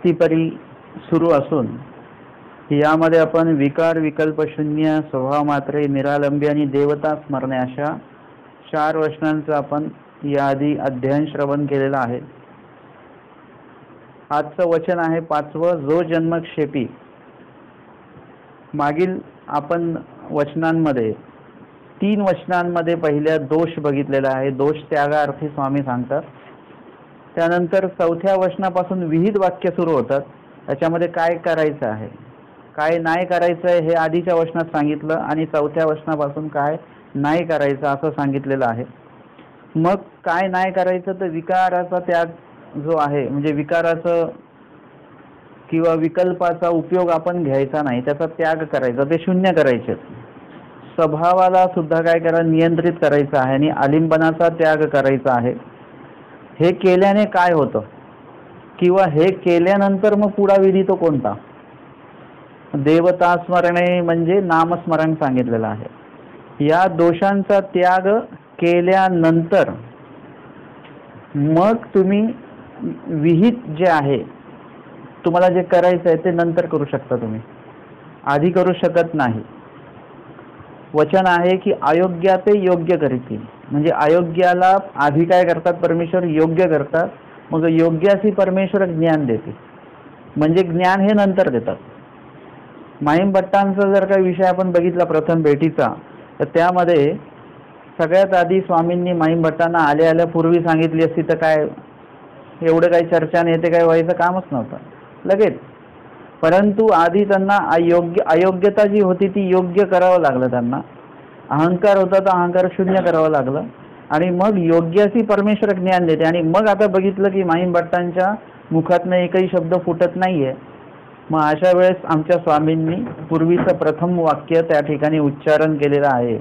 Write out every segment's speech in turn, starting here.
मुक्तीपरी सुरू असून यामध्ये आपण विकार विकल्पशून्य स्वभाव मात्रे निरालंबी आणि देवता स्मरणे अशा 4 वचनांचं आपण याआधी अध्ययन श्रवण केलेलं आहे. आजचं वचन आहे 5वं, जो जन्मक्षेपी. मागील आपण वचनांमध्ये 3 वचनांमध्ये पहिल्या दोष बघितलेला आहे. दोष त्यागार्थी स्वामी सांगतात. त्यानंतर 4थ्या वचनापासून विहित वाक्य सुरू होतात. त्याच्यामध्ये काय करायचं आहे, काय नाही करायचं आहे हे आधीच्या वचनात सांगितलं आणि 4थ्या वचनापासून काय नाही करायचं असं सांगितलेलं आहे. मग काय नाही करायचं तर विकाराचा त्याग जो आहे, म्हणजे विकाराचं किंवा विकल्पाचा उपयोग आपण घ्यायचा नाही, त्याचा त्याग करायचा, ते शून्य करायचे. स्वभावाला सुद्धा काय करा, नियंत्रित करायचं आहे आणि आलिंबनाचा त्याग करायचा आहे. हे केल्याने काय होतं किंवा हे केल्यानंतर मग पुढा विधी तो कोणता? देवता स्मरणे म्हणजे नामस्मरण सांगितलेलं आहे. या दोषांचा त्याग केल्यानंतर मग तुम्ही विहित जे आहे, तुम्हाला जे करायचं आहे ते नंतर करू शकता, तुम्ही आधी करू शकत नाही. वचन आहे की अयोग्याते योग्य करीतील, म्हणजे अयोग्याला आधी काय करतात, परमेश्वर योग्य करतात, मग योग्याशी परमेश्वर ज्ञान देते, म्हणजे ज्ञान हे नंतर देतात. माहीम भट्टांचा जर काही विषय आपण बघितला प्रथम भेटीचा, तर त्यामध्ये सगळ्यात आधी स्वामींनी माहीम भट्टांना आल्या आल्या पूर्वी सांगितली असती तर काय एवढं काही चर्चा नाही, ते काय व्हायचं कामच नव्हतं लगेच. परंतु आधी त्यांना अयोग्यता जी होती ती योग्य करावं लागलं, त्यांना अहंकार होता तर अहंकार शून्य करावं लागलं आणि मग योग्याशी परमेश्वर ज्ञान देते. आणि मग आता बघितलं की माहीम भट्टांच्या मुखातनं एकही शब्द फुटत नाहीये. मग अशा वेळेस आमच्या स्वामींनी पूर्वीचं प्रथम वाक्य त्या ठिकाणी उच्चारण केलेलं आहे,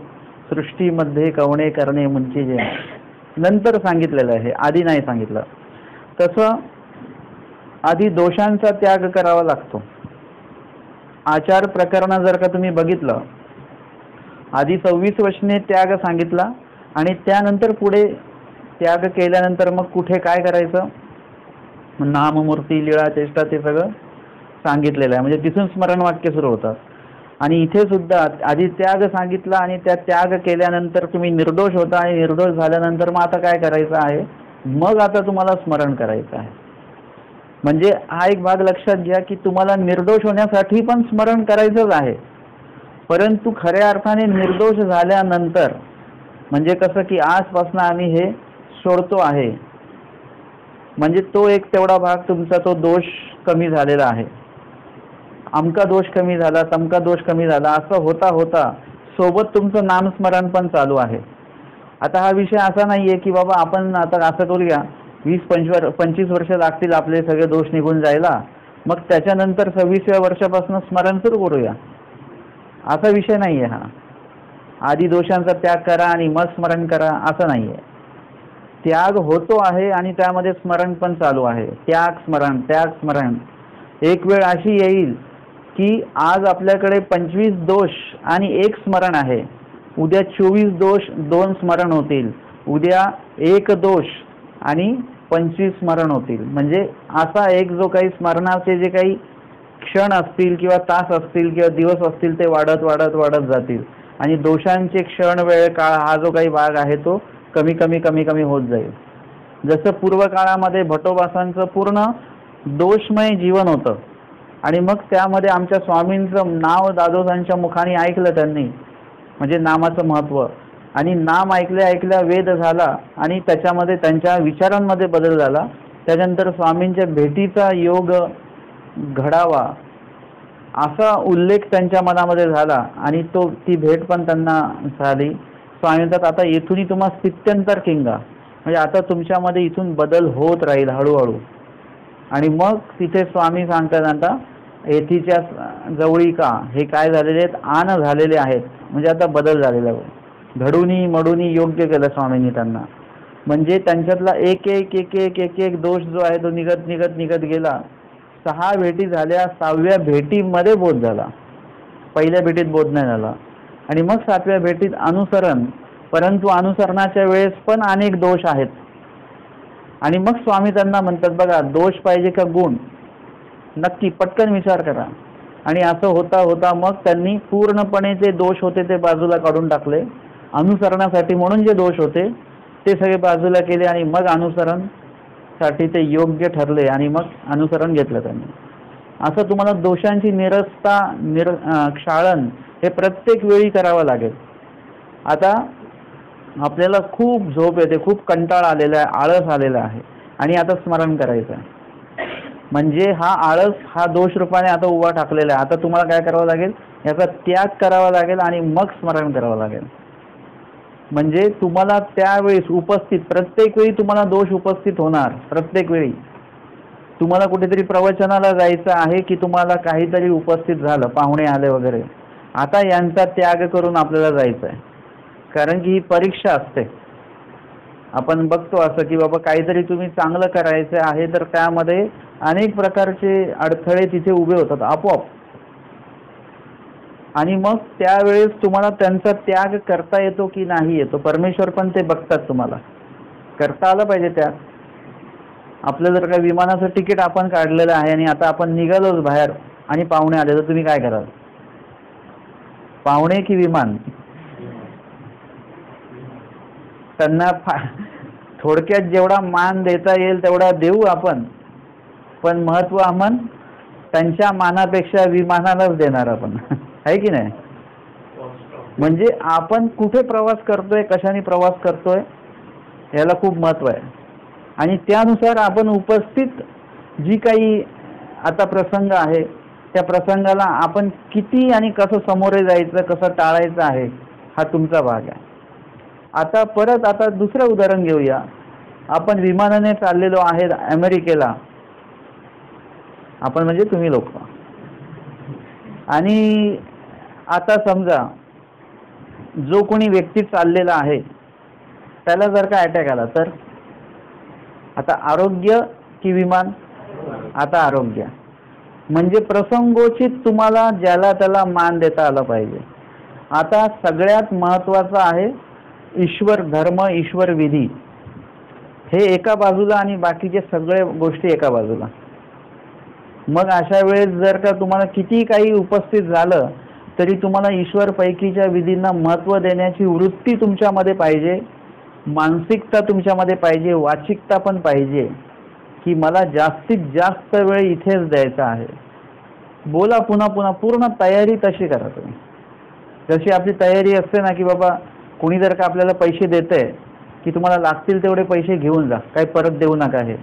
सृष्टीमध्ये कवणे करणे मुंची जे, नंतर सांगितलेलं आहे, आधी नाही सांगितलं. तसं आधी दोषांचा त्याग करावा लागतो. आचार प्रकरण जर का तुम्ही बघितलं, आधी 26 वचने त्याग सांगितला आणि त्यानंतर पुढे त्याग केल्यानंतर मग कुठे काय करायचं, नाम मूर्ती लीळा चेष्टा ते सगळं सांगितलेलं आहे, म्हणजे तिथून स्मरण वाक्य सुरू होतात. आणि इथे सुद्धा आधी त्याग सांगितला आणि त्या त्याग केल्यानंतर तुम्ही निर्दोष होता आणि निर्दोष झाल्यानंतर मग आता काय करायचं आहे, मग आता तुम्हाला स्मरण करायचं आहे. म्हणजे हा एक भाग लक्षात घ्या की तुम्हाला निर्दोष होण्यासाठी पण स्मरण करायचंच आहे, परंतु खऱ्या अर्थाने निर्दोष झाल्यानंतर, म्हणजे कसं की आजपासून आम्ही हे सोडतो आहे, म्हणजे तो एक तेवढा भाग तुमचा तो दोष कमी झालेला आहे. अमका दोष कमी झाला, तमका दोष कमी झाला, असं होता होता सोबत तुमचं नामस्मरण पण चालू आहे. आता हा विषय असा नाहीये की बाबा आपण आता असं करूया 20-25 वर्ष लागतील आपले सगळे दोष निघून जायला, मग त्याच्यानंतर 26व्या वर्षापासून स्मरण सुरू करूया, असा विषय नाहीये हा. आधी दोषांचा त्याग करा आणि मग स्मरण करा असं नाहीये. त्याग होतो आहे आणि त्यामध्ये स्मरण पण चालू आहे. त्याग स्मरण, त्याग स्मरण. एक वेळ अशी येईल की आज आपल्याकडे 25 दोष आणि 1 स्मरण आहे, उद्या 24 दोष 2 स्मरण होतील, उद्या 1 दोष आणि 25 स्मरण होतील. म्हणजे असा एक जो काही स्मरणाचे जे काही क्षण असतील किंवा तास असतील किंवा दिवस असतील ते वाढत वाढत वाढत जातील आणि दोषांचे क्षण वेळ काळ हा जो काही भाग आहे तो कमी कमी कमी कमी होत जाईल. जसं पूर्व काळामध्ये भटोबासांचं पूर्ण दोषमय जीवन होतं आणि मग त्यामध्ये आमच्या स्वामींचं नाव दादोसांच्या मुखाने ऐकलं त्यांनी, म्हणजे नामाचं महत्त्व, आणि नाम ऐकल्या ऐकल्या वेद झाला आणि त्याच्यामध्ये त्यांच्या विचारांमध्ये बदल झाला. त्याच्यानंतर स्वामींच्या भेटीचा योग घडावा असा उल्लेख त्यांच्या मनामध्ये झाला आणि ती भेट पण त्यांना झाली. स्वामी म्हणतात आता इथूनही तुम्हाला स्थित्यंतर किंगा, म्हणजे आता तुमच्यामध्ये इथून बदल होत राहील हळूहळू. आणि मग तिथे स्वामी सांगतात आता येथीच्या जवळी का हे काय झालेले आहेत, आन झालेले आहेत, म्हणजे आता बदल झालेला आहे. घडूनी मडूनी योग्य केलं स्वामींनी त्यांना, म्हणजे त्यांच्यातला एक एक एक एक एक एक दोष जो आहे तो निघत निघत निघत गेला. 6 भेटी झाल्या, 6व्या भेटीमध्ये बोध झाला, पहिल्या भेटीत बोध नाही झाला. आणि मग 7व्या भेटीत अनुसरण, परंतु अनुसरणाच्या वेळेस पण अनेक दोष आहेत. आणि मग स्वामी त्यांना म्हणतात बघा दोष पाहिजे का गुण, नक्की पटकन विचार करा. आणि असं होता होता मग त्यांनी पूर्णपणे जे दोष होते ते बाजूला काढून टाकले. अनुसरणासाठी म्हणून जे दोष होते ते सगळे बाजूला केले आणि मग अनुसरणसाठी ते योग्य ठरले आणि मग अनुसरण घेतलं त्यांनी. असं तुम्हाला दोषांची निरसता क्षाळन हे प्रत्येक वेळी करावं लागेल. आता आपल्याला खूप झोप येते, खूप कंटाळा आलेला आहे, आळस आलेला आहे आणि आता स्मरण करायचं आहे. म्हणजे हा आळस हा दोष रूपाने आता उभा टाकलेला आहे. आता तुम्हाला काय करावं लागेल, याचा त्याग करावा लागेल आणि मग स्मरण करावं लागेल. म्हणजे तुम्हाला त्यावेळेस उपस्थित प्रत्येक वेळी तुम्हाला दोष उपस्थित होणार. प्रत्येक वेळी तुम्हाला कुठेतरी प्रवचनाला जायचं आहे की तुम्हाला काहीतरी उपस्थित झालं, पाहुणे आले वगैरे, आता यांचा त्याग करून आपल्याला जायचं आहे. कारण की ही परीक्षा असते. आपण बघतो असं की बाबा काहीतरी तुम्ही चांगलं करायचं आहे तर त्यामध्ये अनेक प्रकारचे अडथळे तिथे उभे होतात आपोआप. आणि मग त्यावेळेस तुम्हाला त्यांचा त्याग करता येतो की नाही येतो, परमेश्वर पण ते बघतात. तुम्हाला करता आलं पाहिजे त्याग. आपलं जर का विमानाचं तिकीट आपण काढलेलं आहे आणि आता आपण निघालोच बाहेर आणि पाहुणे आले तर तुम्ही काय कराल? पाहुणे की विमान? त्यांना थोडक्यात जेवढा मान देता येईल तेवढा देऊ आपण, पण महत्व आपण त्यांच्या मानापेक्षा विमानालाच देणार आपण, आहे की नाही? म्हणजे आपण कुठे प्रवास करतोय, कशाने प्रवास करतोय याला खूप महत्व आहे. आणि त्यानुसार आपण उपस्थित जी काही आता प्रसंग आहे त्या प्रसंगाला आपण किती आणि कसं समोरे जायचं, कसं टाळायचं आहे हा तुमचा भाग आहे. आता दुसरं उदाहरण घेऊया. आपण विमानाने चाललेलो आहे अमेरिकेला, आपण म्हणजे तुम्ही लोक. आणि आता समजा जो कोणी व्यक्ती चाललेला आहे त्याला जर का अटॅक आला तर आता आरोग्य की विमान? आता आरोग्य. म्हणजे प्रसंगोचित तुम्हाला ज्याला त्याला मान देता आला पाहिजे. आता सगळ्यात महत्त्वाचं आहे ईश्वर धर्म, ईश्वर विधी हे एका बाजूला आणि बाकीचे सगळे गोष्टी एका बाजूला. मग अशा वेळेस जर का तुम्हाला किती काही उपस्थित झालं तरी तुम्हाला ईश्वर पैकीच्या विधींना महत्त्व देण्याची वृत्ती तुमच्यामध्ये पाहिजे, मानसिकता तुमच्यामध्ये पाहिजे, वाचिकता पण पाहिजे की मला जास्तीत जास्त वेळ इथेच द्यायचा आहे. बोला पुन्हा पुन्हा, पूर्ण तयारी तशी करा तुम्ही. जशी आपली तयारी असते ना की बाबा कोणी जर का आपल्याला पैसे देतंय की तुम्हाला लागतील तेवढे पैसे घेऊन जा, काही परत देऊ नका हे,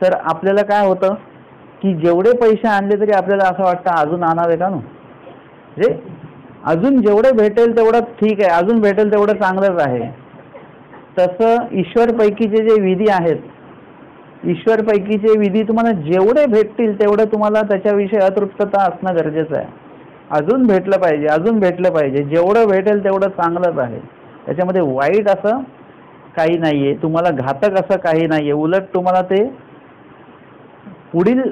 तर आपल्याला काय होतं की जेवढे पैसे आणले तरी आपल्याला असं वाटतं अजून आणावे का? म्हणजे अजून जेवढे भेटेल तेवढं ठीक आहे, अजून भेटेल तेवढं चांगलंच आहे. तसं ईश्वरपैकीचे जे विधी आहेत, ईश्वरपैकीचे विधी तुम्हाला जेवढे भेटतील तेवढं तुम्हाला त्याच्याविषयी अतृप्तता असणं गरजेचं आहे. अजून भेटलं पाहिजे, अजून भेटलं पाहिजे. जेवढं भेटेल तेवढं चांगलंच आहे. त्याच्यामध्ये वाईट असं काही नाहीये, तुम्हाला घातक असं काही नाहीये. उलट तुम्हाला ते पुढील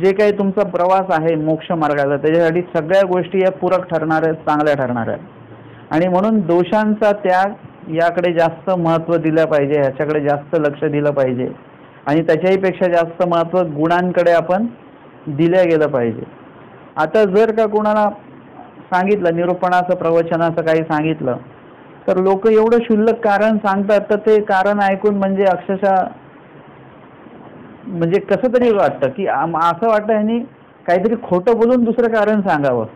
जे काही तुमचा प्रवास आहे मोक्ष मार्गाचा त्याच्यासाठी सगळ्या गोष्टी या पूरक ठरणार आहेत, चांगल्या ठरणार आहेत. आणि म्हणून दोषांचा त्याग याकडे जास्त महत्त्व दिलं पाहिजे, ह्याच्याकडे जास्त लक्ष दिलं पाहिजे. आणि त्याच्याही पेक्षा जास्त महत्त्व गुणांकडे आपण दिलं गेलं पाहिजे. आता जर का कोणाला सांगितलं, निरूपणाचं प्रवचनाचं काही सांगितलं तर लोक एवढं क्षुल्लक कारण सांगतात तर ते कारण ऐकून म्हणजे अक्षरशः म्हणजे कसं तरी वाटतं की असं वाटतं ह्यांनी काहीतरी खोटं बोलून दुसरं कारण सांगावं.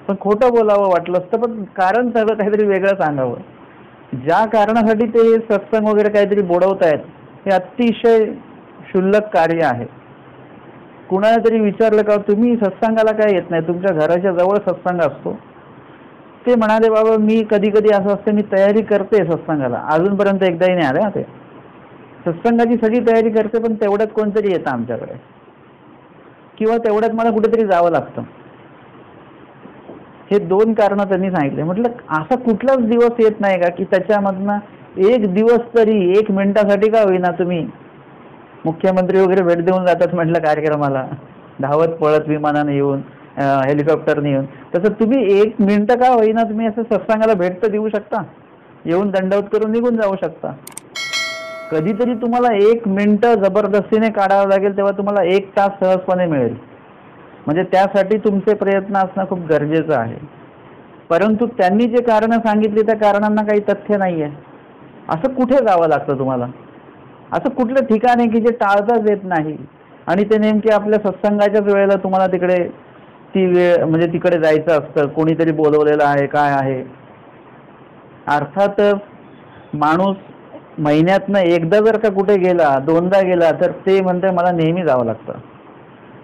पण खोटं बोलावं वाटलं असतं पण कारण सगळं काहीतरी वेगळं सांगावं. ज्या कारणासाठी ते सत्संग वगैरे काहीतरी बोलवतायत हे अतिशय क्षुल्लक कार्य आहे. कुणाला तरी विचारलं का तुम्ही सत्संगाला काय येत नाही, तुमच्या घराच्या जवळ सत्संग असतो? ते म्हणाले बाबा मी कधी कधी असं असतं, मी तयारी करते सत्संगाला, अजूनपर्यंत एकदाही नाही आले. ते सत्संगाची सगळी तयारी करते पण तेवढ्यात कोणतरी येतं आमच्याकडे किंवा तेवढ्यात मला कुठेतरी जावं लागतं. हे दोन कारणं त्यांनी सांगितले. म्हटलं असा कुठलाच दिवस येत नाही का की त्याच्यामधनं एक दिवस तरी 1 मिनिटासाठी का होईना तुम्ही, मुख्यमंत्री वगैरे भेट देऊन जातात म्हटलं कार्यक्रमाला, धावत पळत विमानाने येऊन, हेलिकॉप्टरने येऊन, तसं तुम्ही 1 मिनिट का होईना तुम्ही असं सत्संगाला भेट तर देऊ शकता, येऊन दंडवत करून निघून जाऊ शकता. कधीतरी तुम्हाला 1 मिनिटं जबरदस्तीने काढावं लागेल, तेव्हा तुम्हाला 1 तास सहजपणे मिळेल. म्हणजे त्यासाठी तुमचे प्रयत्न असणं खूप गरजेचं आहे. परंतु त्यांनी जे कारणं सांगितली त्या कारणांना काही तथ्य नाही आहे. असं कुठे जावं लागतं तुम्हाला? असं कुठलं ठिकाण आहे की जे टाळताच येत नाही आणि ते नेमके आपल्या सत्संगाच्याच वेळेला तुम्हाला तिकडे ती वेळ म्हणजे तिकडे जायचं असतं, कोणीतरी बोलवलेलं आहे, काय आहे? अर्थातच माणूस महिन्यातनं एकदा जर का कुठे गेला, 2दा गेला, तर ते म्हणते मला नेहमी जावं लागतं,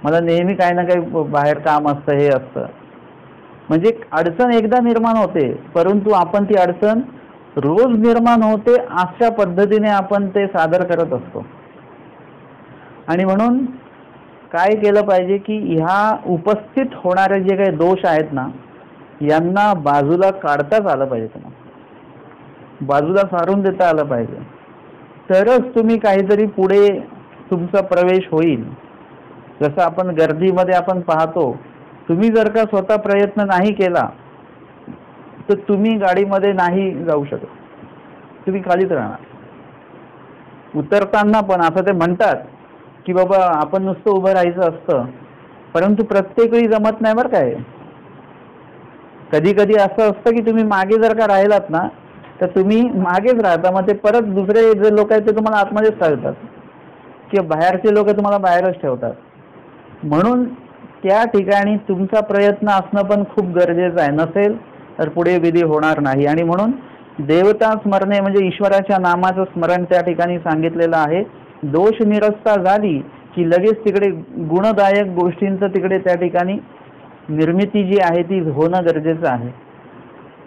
मला नेहमी काही ना काही बाहेर काम असतं, हे असतं. म्हणजे अडचण एकदा निर्माण होते, परंतु आपण ती अडचण रोज निर्माण होते अशा पद्धतीने आपण ते सादर करत असतो. आणि म्हणून काय केलं पाहिजे की ह्या उपस्थित होणारे जे काही दोष आहेत ना, यांना बाजूला काढताच आलं पाहिजे, तुम्हाला बाजूला सारून देता आलं पाहिजे. तरच तुम्ही काहीतरी पुढे तुमचा प्रवेश होईल. जसं आपण गर्दीमध्ये आपण पाहतो, तुम्ही जर का स्वतः प्रयत्न नाही केला तर तुम्ही गाडीमध्ये नाही जाऊ शकत, तुम्ही खालीच राहणार. उतरताना पण असं ते म्हणतात की बाबा आपण नुसतं उभं राहायचं असतं, परंतु प्रत्येक वेळी जमत नाही बरं काय. कधी कधी असं असतं की तुम्ही मागे जर का राहिलात ना, तर तुम्ही मागेच राहता, मग ते परत दुसरे जे लोक आहेत ते तुम्हाला आतमध्येच ठेवतात किंवा बाहेरचे लोक तुम्हाला बाहेरच ठेवतात. म्हणून त्या ठिकाणी तुमचा प्रयत्न असणं पण खूप गरजेचं आहे. नसेल तर पुढे विधी होणार नाही. आणि म्हणून देवता स्मरणे म्हणजे ईश्वराच्या नामाचं स्मरण त्या ठिकाणी सांगितलेलं आहे. दोष निरस्ता झाली की लगेच तिकडे गुणदायक गोष्टींचं तिकडे त्या ठिकाणी निर्मिती जी आहे ती होणं गरजेचं आहे.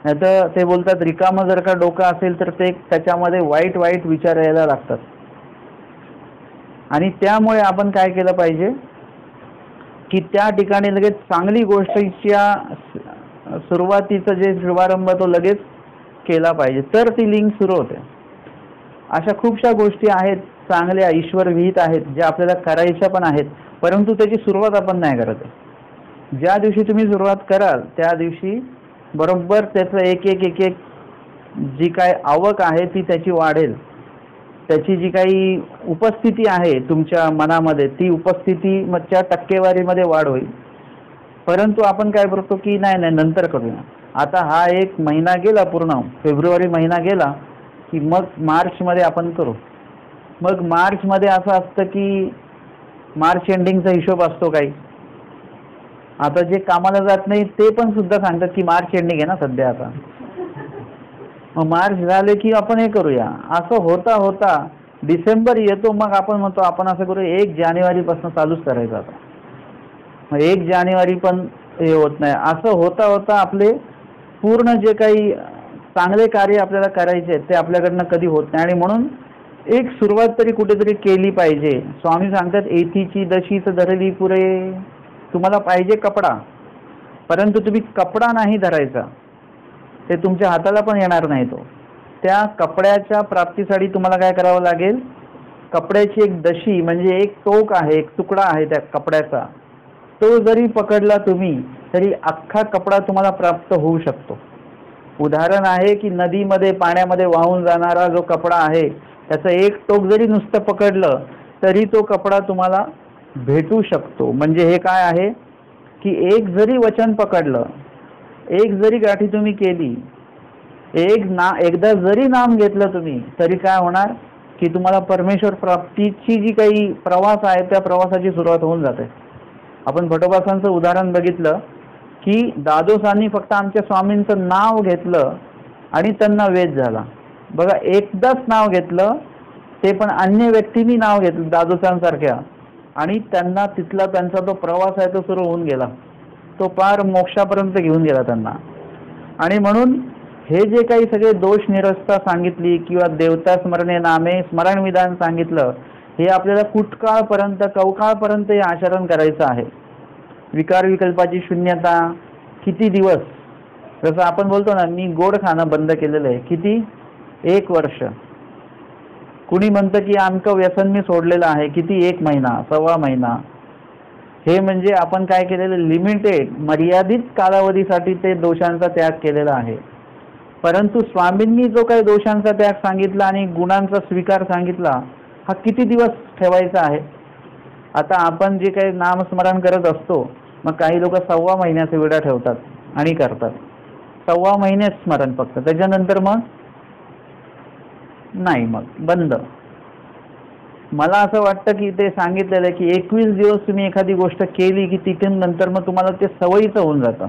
नाहीतर ते बोलतात रिकामं जर का डोकं असेल तर ते त्याच्यामध्ये वाईट वाईट विचार यायला लागतात. आणि त्यामुळे आपण काय केलं पाहिजे की त्या ठिकाणी लगेच चांगली गोष्टीच्या सुरुवातीचं जे शुभारंभ तो लगेच केला पाहिजे, तर ती लिंक सुरू होते. अशा खूपशा गोष्टी आहेत चांगल्या ईश्वर विहित आहेत ज्या आपल्याला करायच्या पण आहेत, परंतु त्याची सुरुवात आपण नाही करत. ज्या दिवशी तुम्ही सुरुवात कराल त्या दिवशी बरोबर त्याचं एक एक एक एक जी काय आवक आहे ती त्याची वाढेल. त्याची जी काही उपस्थिती आहे तुमच्या मनामध्ये ती उपस्थितीच्या टक्केवारीमध्ये वाढ होईल. परंतु आपण काय करतो की नाही नाही नंतर करूया, आता हा 1 महिना गेला, पूर्ण फेब्रुवारी महिना गेला की मग मार्चमध्ये आपण करू. मग मार्चमध्ये असं असतं की मार्च एंडिंगचा हिशोब असतो काही. आता जे कामाला जात नाही ते पण सुद्धा सांगतात की मार्च एंडिंग आहे ना सध्या, आता मग मार्च झाले की आपण हे करूया. असं होता होता डिसेंबर येतो, मग आपण म्हणतो आपण असं करूया 1 जानेवारीपासून चालूच करायचं. आता मग 1 जानेवारी पण हे होत नाही. असं होता होता आपले पूर्ण जे काही चांगले कार्य आपल्याला करायचे ते आपल्याकडनं कधी होत नाही. आणि म्हणून एक सुरुवात तरी कुठेतरी केली पाहिजे. स्वामी सांगतात एथीची दशीच धरली पुरे. तुम्हाला पाहिजे कपडा, परंतु तुम्ही कपडा नाही धरायचा, ते तुमच्या हाताला पण येणार नाही. तो त्या कपड्याच्या प्राप्तीसाठी तुम्हाला काय करावं लागेल, कपड्याची एक दशी म्हणजे एक टोक आहे, एक तुकडा आहे त्या कपड्याचा, तो जरी पकडला तुम्ही तरी अख्खा कपडा तुम्हाला प्राप्त होऊ शकतो. उदाहरण आहे की नदीमध्ये पाण्यामध्ये वाहून जाणारा जो कपडा आहे त्याचं एक टोक जरी नुसतं पकडलं तरी तो कपडा तुम्हाला भेटू शकतो. म्हणजे हे काय आहे की एक जरी वचन पकडलं, एक जरी गाठी तुम्ही केली, एकदा जरी नाम घेतलं तुम्ही, तरी काय होणार की तुम्हाला परमेश्वर प्राप्तीची जी काही प्रवास आहे त्या प्रवासाची सुरुवात होऊन जाते. आपण भटोबासांचं उदाहरण बघितलं की दादोसांनी फक्त आमच्या स्वामींचं नाव घेतलं आणि त्यांना वेध झाला. बघा, एकदाच नाव घेतलं, ते पण अन्य व्यक्तींनी नाव घेतलं दादोसांसारख्या, आणि त्यांना तिथला त्यांचा तो प्रवास आहे तो सुरू होऊन गेला, तो पार मोक्षापर्यंत घेऊन गेला त्यांना. आणि म्हणून हे जे काही सगळे दोष निरस्ता सांगितली किंवा देवता स्मरणे नामे स्मरण विधान सांगितलं, हे आपल्याला कुटकाळपर्यंत कवकाळपर्यंत हे आचरण करायचं आहे. विकार विकल्पाची शून्यता किती दिवस, जसं आपण बोलतो ना मी गोड खाणं बंद केलेलं आहे, किती 1 वर्ष. कुणी म्हणतं की आमचं व्यसन मी सोडलेलं आहे, किती 1 महिना, 1.25 महिना. हे म्हणजे आपण काय केलेलं, लिमिटेड मर्यादित कालावधीसाठी ते दोषांचा त्याग केलेला आहे. परंतु स्वामींनी जो काही दोषांचा त्याग सांगितला आणि गुणांचा स्वीकार सांगितला, हा किती दिवस ठेवायचा आहे? आता आपण जे काही नामस्मरण करत असतो, मग काही लोक 1.25 महिन्याचा वेळा ठेवतात आणि करतात. 1.25 महिने स्मरण फक्त, त्याच्यानंतर मग नाही, मग बंद. मला असं वाटतं की ते सांगितलेलं आहे की 21 दिवस तुम्ही एखादी गोष्ट केली की तिथून नंतर मग तुम्हाला ते सवयीचं होऊन जातं.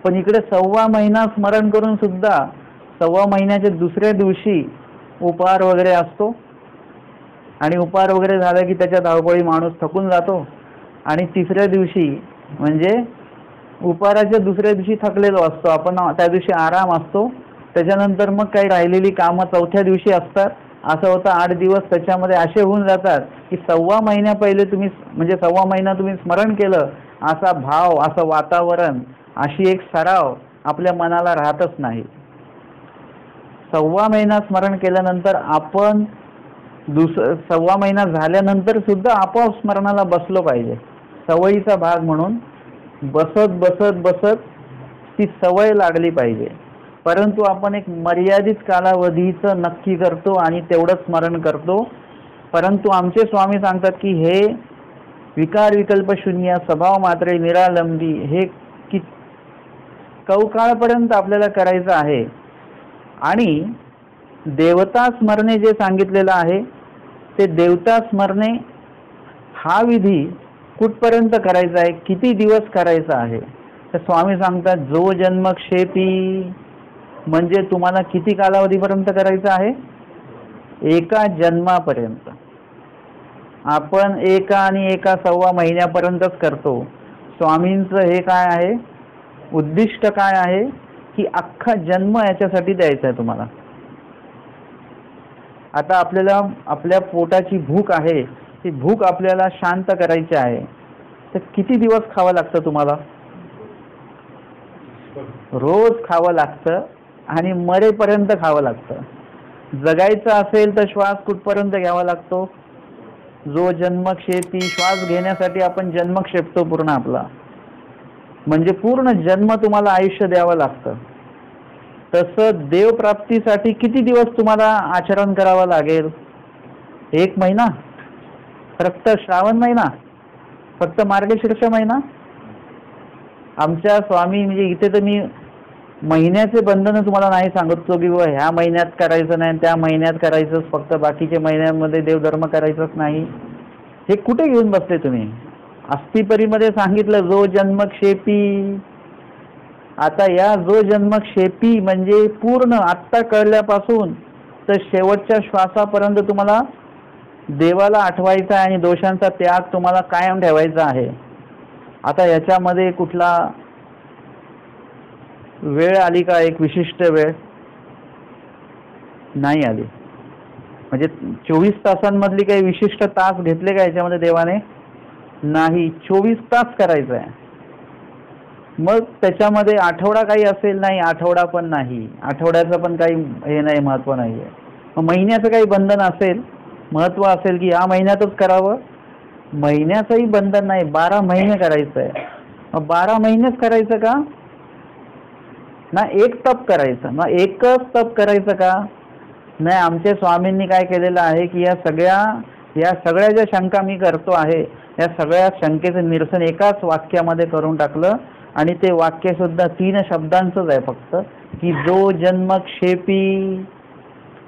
पण इकडे 1.25 महिना स्मरण करून सुद्धा 1.25 महिन्याच्या दुसऱ्या दिवशी उपहार वगैरे असतो आणि उपहार वगैरे झाला की त्याच्या धावपळी माणूस थकून जातो आणि तिसऱ्या दिवशी म्हणजे उपहाराच्या दुसऱ्या दिवशी थकलेलो असतो आपण, त्या दिवशी आराम असतो. त्याच्यानंतर मग काही राहिलेली कामं चौथ्या दिवशी असतात. असं होतं 8 दिवस त्याच्यामध्ये असे होऊन जातात की 1.25 महिन्या पहिले तुम्ही म्हणजे 1.25 महिना तुम्ही स्मरण केलं असा भाव, असं वातावरण, अशी एक सराव आपल्या मनाला राहतच नाही. 1.25 महिना स्मरण केल्यानंतर आपण 1.25 महिना झाल्यानंतर सुद्धा आपोआप स्मरणाला बसलो पाहिजे. सवयीचा भाग म्हणून बसत बसत बसत ती सवय लागली पाहिजे. परंतु आपण एक मर्यादित कालावधीचं नक्की करतो आणि तेवढंच स्मरण करतो. परंतु आमचे स्वामी सांगतात की हे विकार विकल्प शून्य स्वभाव मात्रे निरालंबी हे की कवकाळपर्यंत आपल्याला करायचं आहे. आणि देवता स्मरणे जे सांगितलेलं आहे ते देवता स्मरणे हा विधी कुठपर्यंत करायचा आहे, किती दिवस करायचा आहे? तर स्वामी सांगतात जो जन्मक्षेपी, म्हणजे तुम्हाला किती कालावधीपर्यंत करायचं आहे? एका जन्मापर्यंत. आपण एका आणि एका 1.25 महिन्यापर्यंतच करतो. स्वामींचं हे काय आहे, उद्दिष्ट काय आहे की अख्खा जन्म याच्यासाठी द्यायचा आहे तुम्हाला. आता आपल्याला आपल्या पोटाची भूक आहे, ती भूक आपल्याला शांत करायची आहे, तर किती दिवस खावं लागतं तुम्हाला? रोज खावं लागतं आणि मरेपर्यंत खावं लागतं. जगायचं असेल तर श्वास कुठपर्यंत घ्यावा लागतो? जो जन्मक्षेपी, श्वास घेण्यासाठी आपण जन्मक्षेपतो पूर्ण आपला, म्हणजे पूर्ण जन्म तुम्हाला आयुष्य द्यावं लागतं. तसं देवप्राप्तीसाठी किती दिवस तुम्हाला आचरण करावं लागेल? 1 महिना? फक्त श्रावण महिना? फक्त मार्गशीर्ष महिना? आमच्या स्वामी म्हणजे इथे तर मी महिन्याचे बंधन तुम्हाला नाही सांगतो की बाबा ह्या महिन्यात करायचं नाही, त्या महिन्यात करायचंच फक्त, बाकीच्या महिन्यांमध्ये देवधर्म करायचंच नाही. हे कुठे घेऊन बसले तुम्ही? अस्थिपरीमध्ये सांगितलं जो जन्मक्षेपी. आता या जो जन्मक्षेपी म्हणजे पूर्ण आत्ता कळल्यापासून तर शेवटच्या श्वासापर्यंत तुम्हाला देवाला आठवायचं आहे आणि दोषांचा त्याग तुम्हाला कायम ठेवायचा आहे. आता याच्यामध्ये कुठला वेळ आली का? एक विशिष्ट वेळ नाही आली. म्हणजे 24 तासांमधली काही विशिष्ट तास घेतले का याच्यामध्ये देवाने? नाही. 24 तास करायचं आहे. मग त्याच्यामध्ये आठवडा काही असेल? नाही, आठवडा पण नाही. आठवड्याचं पण काही हे नाही, महत्व नाही आहे. मग महिन्याचं काही बंधन असेल, महत्व असेल की या महिन्यातच करावं? महिन्याचंही बंधन नाही, 12 महिने करायचं आहे. मग 12 महिनेच करायचं का? ना एक तप करायचं? मग एकच तप करायचं का? नाही. आमच्या स्वामींनी काय केलेलं आहे की या सगळ्या ज्या शंका मी करतो आहे या सगळ्या शंकेचं निरसन एकाच वाक्यामध्ये करून टाकलं. आणि ते वाक्य सुद्धा 3 शब्दांचंच आहे फक्त, की जो जन्मक्षेपी,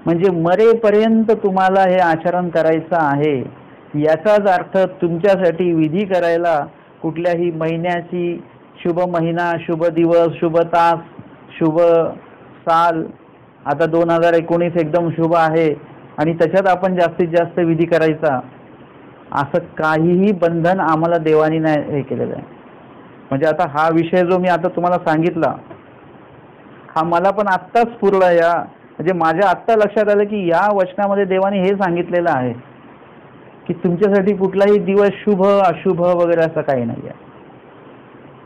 म्हणजे मरेपर्यंत तुम्हाला हे आचरण करायचं आहे. याचाच अर्थ तुमच्यासाठी विधी करायला कुठल्याही महिन्याची, शुभ महिना, शुभ दिवस, शुभ तास, शुभ साल, आता 2019 एकदम शुभ आहे आणि त्याच्यात आपण जास्तीत जास्त विधी करायचा, असं काहीही बंधन आम्हाला देवानी नाही हे केलेलं आहे. म्हणजे आता हा विषय जो मी आता तुम्हाला सांगितला हा मला पण आत्ताच स्फुरला, म्हणजे माझ्या आत्ता लक्षात आलं की या वचनामध्ये देवाने हे सांगितलेलं आहे की तुमच्यासाठी कुठलाही दिवस शुभ अशुभ वगैरे असं काही नाही आहे.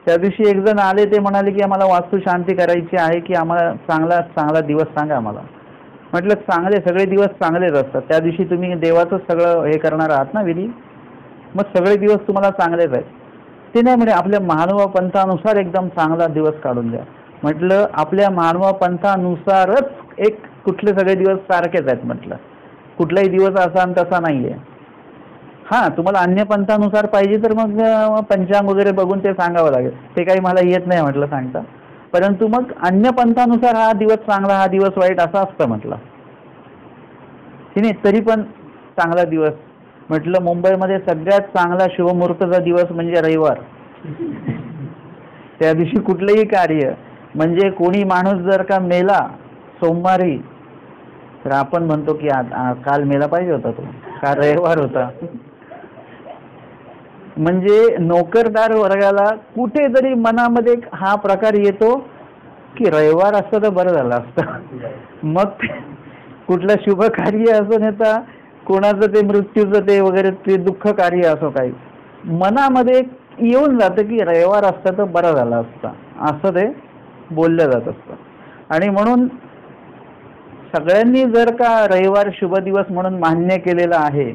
त्या दिवशी एक जण आले, ते म्हणाले की आम्हाला वास्तू शांती करायची आहे, की आम्हाला चांगला दिवस सांगा आम्हाला. म्हटलं चांगले सगळे दिवस चांगलेच असतात, त्या दिवशी तुम्ही देवाचं सगळं हे करणार आहात ना विधी, मग सगळे दिवस तुम्हाला चांगलेच आहेत. ते नाही म्हणे आपल्या महानुभाव पंथानुसार एकदम चांगला दिवस काढून द्या. म्हटलं आपल्या मानव पंथानुसारच एक कुठले सगळे दिवस सारखेच आहेत म्हटलं, कुठलाही दिवस असा आणि तसा नाहीये. हा, तुम्हाला अन्य पंथानुसार पाहिजे तर मग पंचांग वगैरे बघून ते सांगावं लागेल, ते काही मला येत नाही म्हटलं सांगता. परंतु मग अन्य पंथानुसार हा दिवस चांगला हा दिवस वाईट असं असतं म्हटलं की नाही. तरी पण चांगला दिवस म्हटलं, मुंबईमध्ये सगळ्यात चांगला शुभमुहूर्ताचा दिवस म्हणजे रविवार. त्या दिवशी कुठलंही कार्य, म्हणजे कोणी माणूस जर का मेला सोमवारी तर आपण म्हणतो की काल मेला पाहिजे होता तो, काल रविवार होता. म्हणजे नोकरदार वर्गाला कुठेतरी मनामध्ये हा प्रकार येतो की रविवार असतं तर बरं झालं असतं. मग कुठलं शुभ कार्य असो नेता, कोणाचं ते मृत्यूचं ते वगैरे ते दुःख कार्य असो, काही मनामध्ये येऊन जातं की रविवार असतं तर बरं झालं असतं, असं ते बोललं जात असतं. आणि म्हणून सगळ्यांनी जर का रविवार शुभ दिवस म्हणून मान्य केलेला आहे,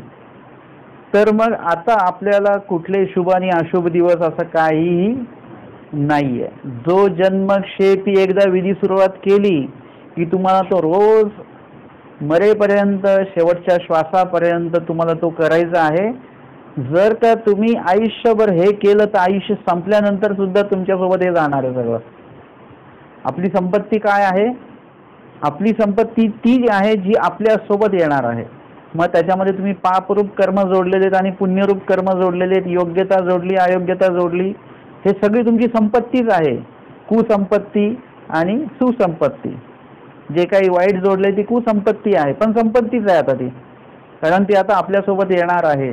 तर मग आता आपल्याला कुठले शुभ आणि अशुभ दिवस असं काहीही नाहीये. जो जन्मक्षेपी एकदा विधी सुरुवात केली की तुम्हाला तो रोज मरेपर्यंत, शेवटच्या श्वासापर्यंत तुम्हाला तो करायचा आहे. जर का तुम्ही आयुष्यभर हे केलं तर आयुष्य संपल्यानंतर सुद्धा तुमच्यासोबत हे जाणार आहे सगळं. आपली संपत्ती काय आहे? आपली संपत्ती ती आहे जी आपल्या सोबत येणार आहे. मग त्याच्यामध्ये तुम्ही पापरूप कर्म जोडलेले आहेत आणि पुण्यरूप कर्म जोडलेले आहेत, योग्यता जोडली, अयोग्यता जोडली, हे सगळी तुमची संपत्तीच आहे. कुसंपत्ती आणि सुसंपत्ती, जे काही वाईट जोडले ती कुसंपत्ती आहे, पण संपत्तीच आहे आता ती, कारण ती आता आपल्यासोबत येणार आहे.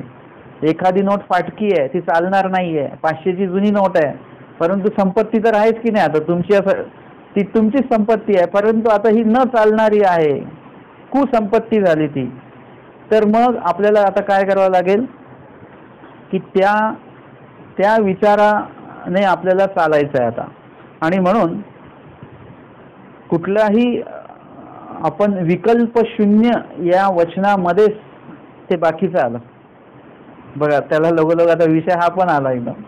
एखादी नोट फाटकी आहे, ती चालणार नाही आहे, 500ची जुनी नोट आहे, परंतु संपत्ती तर आहेच की नाही आता तुमची, असं ती तुमची संपत्ती आहे, परंतु आता ही न चालणारी आहे, कुसंपत्ती झाली ती. तर मग आपल्याला आता काय करावं लागेल की त्या विचाराने आपल्याला चालायचं आहे आता. आणि म्हणून कुठलाही आपण विकल्प शून्य या वचनामध्येच ते बाकीचं आलं बघा. त्याला लगोलग आता विषय हा पण आला एकदम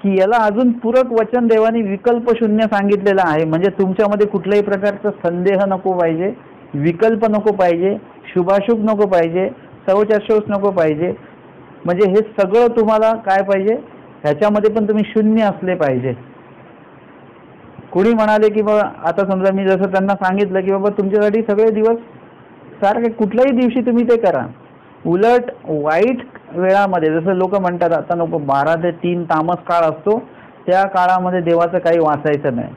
की याला अजून पूरक वचन देवानी विकल्प शून्य सांगितलेलं आहे. म्हणजे तुमच्यामध्ये कुठल्याही प्रकारचा संदेह नको पाहिजे, विकल्प नको पाहिजे, शुभाशुभ नको पाहिजे, शौचाशौच नको पाहिजे. म्हणजे हे सगळं तुम्हाला काय पाहिजे, ह्याच्यामध्ये पण तुम्ही शून्य असले पाहिजे. कोणी म्हणाले की बाबा, आता समजा मी जसं त्यांना सांगितलं की बाबा तुमच्यासाठी सगळे दिवस सारखे, कुठल्याही दिवशी तुम्ही ते करा. उलट वाईट वेळामध्ये, जसं लोक म्हणतात आता नको 12 ते 3 तामस काळ असतो, त्या काळामध्ये देवाचं काही वाचायचं नाही.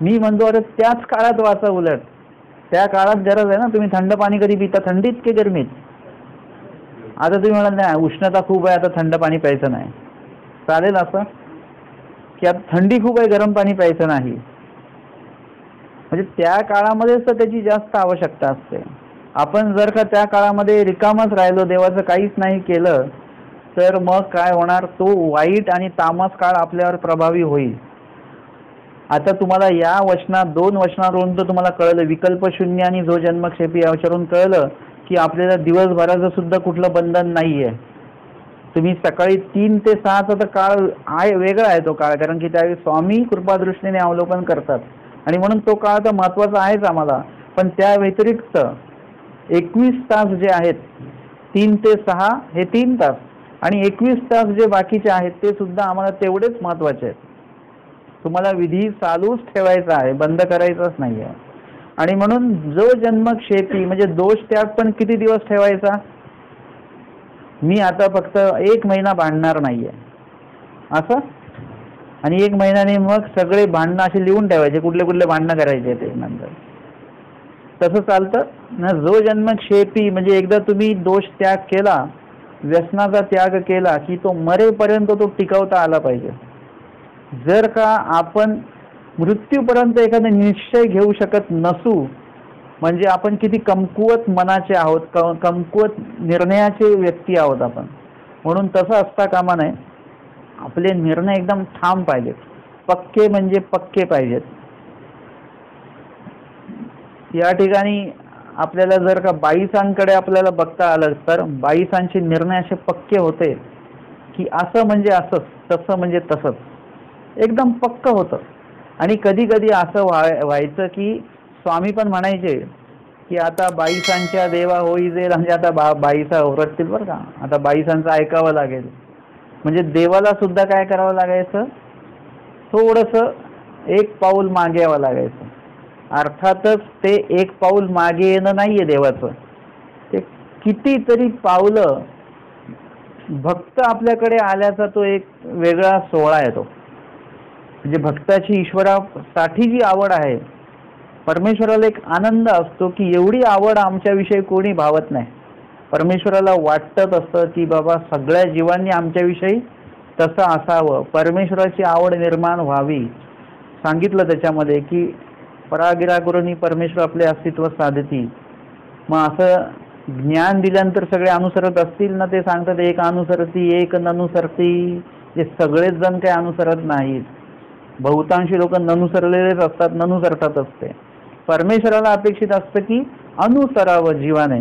मी म्हणतो अरे त्याच काळात वाचा. उलट त्या काळात गरज आहे ना. तुम्ही थंड पाणी कधी पिता, थंडीत की गरमीत? आता तुम्ही म्हणाल नाही उष्णता खूप आहे, आता थंड पाणी प्यायचं नाही, चालेल असं? की आता थंडी खूप आहे, गरम पाणी प्यायचं नाही. म्हणजे त्या काळामध्येच तर त्याची जास्त आवश्यकता असते. आपण जर का त्या काळामध्ये रिकामच राहिलो, देवाचं काहीच नाही केलं, तर मग काय होणार, तो वाईट आणि तामस काळ आपल्यावर प्रभावी होईल. आता तुम्हाला या वचनात 2 वचनावरून तर तुम्हाला कळलं, विकल्प शून्य आणि जो जन्मक्षेपी याच्यावरून कळलं की आपल्याला दिवसभराचं सुद्धा कुठलं बंधन नाहीये. तुम्ही सकाळी 3 ते 6चा तर काळ आहे, वेगळा आहे तो काळ, कारण की त्यावेळी स्वामी कृपादृष्टीने अवलोकन करतात आणि म्हणून तो काळ तर महत्त्वाचा आहेच आम्हाला. पण त्या व्यतिरिक्त 21 तास जे आहेत, 3 ते 6 हे 3 तास आणि 21 तास जे बाकीचे आहेत ते सुद्धा आम्हाला तेवढेच महत्त्वाचे आहेत. तुम्हाला विधी चालूच ठेवायचा आहे, बंद करायचाच नाही आहे. आणि म्हणून जो जन्मक्षेपी म्हणजे दोष त्याग पण किती दिवस ठेवायचा? मी आता फक्त 1 महिना भांडणार नाहीये असं, आणि 1 महिन्याने मग सगळे भांडणं असे लिहून ठेवायचे, कुठले कुठले भांडणं करायचे ते नंतर. तसं चालतं ना. जो जन्मक्षेपी म्हणजे एकदा तुम्ही दोष त्याग केला, व्यसनाचा त्याग केला की तो मरेपर्यंत तो टिकवता आला पाहिजे. जर का आपण मृत्यूपर्यंत एखादा निश्चय घेऊ शकत नसू, म्हणजे आपण किती कमकुवत मनाचे आहोत, कमकुवत निर्णयाचे व्यक्ती आहोत आपण. म्हणून तसं असता कामा नये. आपले निर्णय एकदम ठाम पाहिजेत, पक्के म्हणजे पक्के पाहिजेत. या ठिकाणी आपल्याला जर का बाईसांकडे आपल्याला बघता आलं तर बाईसांचे निर्णय असे पक्के होते की असं म्हणजे असंच, तसं म्हणजे तसंच, एकदम पक्क होतं. आणि कधी कधी असं व्हायचं की स्वामी पण म्हणायचे की आता बाईसांच्या देवा होई जे, म्हणजे आता बाईसा ओरडतील बरं का, आता बाईसांचं ऐकावं लागेल. म्हणजे देवाला सुद्धा काय करावं लागायचं, थोडंसं एक पाऊल मागे यावं लागायचं. अर्थातच ते एक पाऊल मागे येणं नाहीये देवाचं, ते कितीतरी पावलं भक्त आपल्याकडे आल्याचा तो एक वेगळा सोहळा आहे. तो म्हणजे भक्ताची ईश्वरासाठी जी आवड आहे, परमेश्वराला एक आनंद असतो की एवढी आवड आमच्याविषयी कोणी भावत नाही. परमेश्वराला वाटत असतं की बाबा सगळ्या जीवांनी आमच्याविषयी तसं असावं, परमेश्वराची आवड निर्माण व्हावी. सांगितलं त्याच्यामध्ये की परागिरा करून परमेश्वर आपले अस्तित्व साधती. मग असं ज्ञान दिल्यानंतर सगळे अनुसरत असतील ना, ते सांगतात एक अनुसरती एक ननुसरती. जे सगळेच जण काही अनुसरत नाहीत, बहुतांशी लोक ननुसरलेलेच असतात, ननुसरतात असते. परमेश्वराला अपेक्षित असतं की अनुसरावं जीवाने,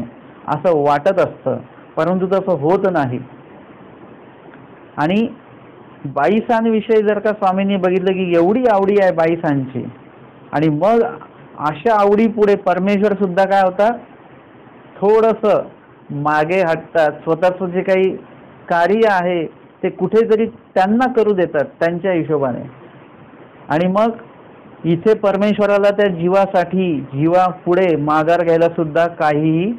असं वाटत असतं, परंतु तसं होत नाही. आणि बाईसांविषयी जर का स्वामींनी बघितलं की एवढी आवडी आहे बाईसांची, आणि मग अशा आवडी पुढे परमेश्वर सुद्धा काय होतात, थोडंसं मागे हटतात. स्वतःचं जे काही कार्य आहे ते कुठेतरी त्यांना करू देतात त्यांच्या हिशोबाने. आणि मग इथे परमेश्वराला त्या जीवासाठी, जीवा पुढे माघार घ्यायला सुद्धा काहीही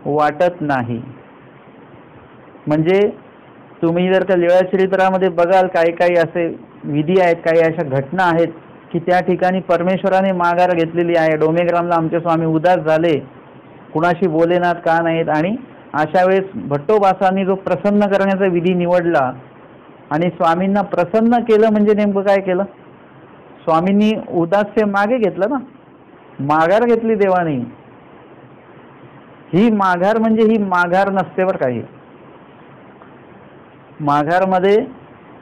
वाटत नाही. म्हणजे तुम्ही जर का लीळाचरित्रामध्ये बघाल, काही काही असे विधी आहेत, काही अशा घटना आहेत की त्या ठिकाणी परमेश्वराने माघार घेतलेली आहे. डोमेग्रामला आमचे स्वामी उदास झाले, कुणाशी बोलेनात का नाहीत, आणि अशा वेळेस भट्टोबासांनी जो प्रसन्न करण्याचा विधी निवडला आणि स्वामींना प्रसन्न केलं, म्हणजे नेमकं काय केलं, स्वामींनी उदास्य मागे घेतलं ना, माघार घेतली देवानी. ही माघार म्हणजे ही माघार नसते बरं काही. माघारमध्ये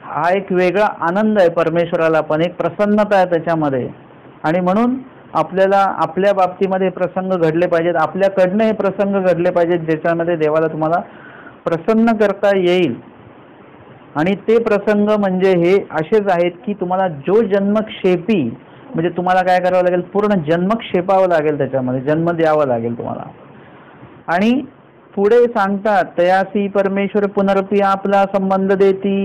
हा एक वेगळा आनंद आहे परमेश्वराला, पण एक प्रसन्नता आहे त्याच्यामध्ये. आणि म्हणून आपल्याला आपल्या बाबतीमध्ये प्रसंग घडले पाहिजेत, आपल्याकडनं हे प्रसंग घडले पाहिजेत ज्याच्यामध्ये देवाला तुम्हाला प्रसन्न करता येईल. आणि ते प्रसंग म्हणजे हे असेच आहेत की तुम्हाला जो जन्मक्षेपी, म्हणजे तुम्हाला काय करावं लागेल, पूर्ण जन्मक्षेपावं लागेल, त्याच्यामध्ये जन्म द्यावा लागेल तुम्हाला. आणि पुढे सांगतात तयासी परमेश्वर पुनरपी आपला संबंध देती.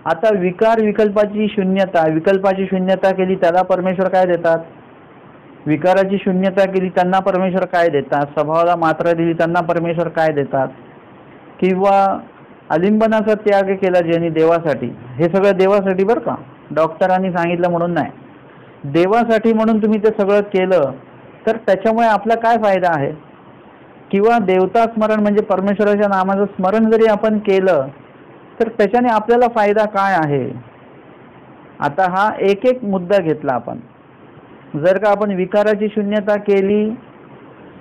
आता विकार विकल्पाची शून्यता, विकल्पाची शून्यता केली त्याला परमेश्वर काय देतात, विकाराची शून्यता केली त्यांना परमेश्वर काय देतात, स्वभावाला मात्रा दिली त्यांना परमेश्वर काय देतात, किंवा आलिंबनाचा त्याग केला ज्यांनी देवासाठी, हे सगळं देवासाठी बरं का, डॉक्टरांनी सांगितलं म्हणून नाही, देवासाठी म्हणून तुम्ही ते सगळं केलं तर त्याच्यामुळे आपला काय फायदा आहे. किंवा देवता स्मरण म्हणजे परमेश्वराच्या नामाचं स्मरण जरी आपण केलं तर त्याच्याने आपल्याला फायदा काय आहे. आता हा एक एक मुद्दा घेतला आपण. जर का आपण विकाराची शून्यता केली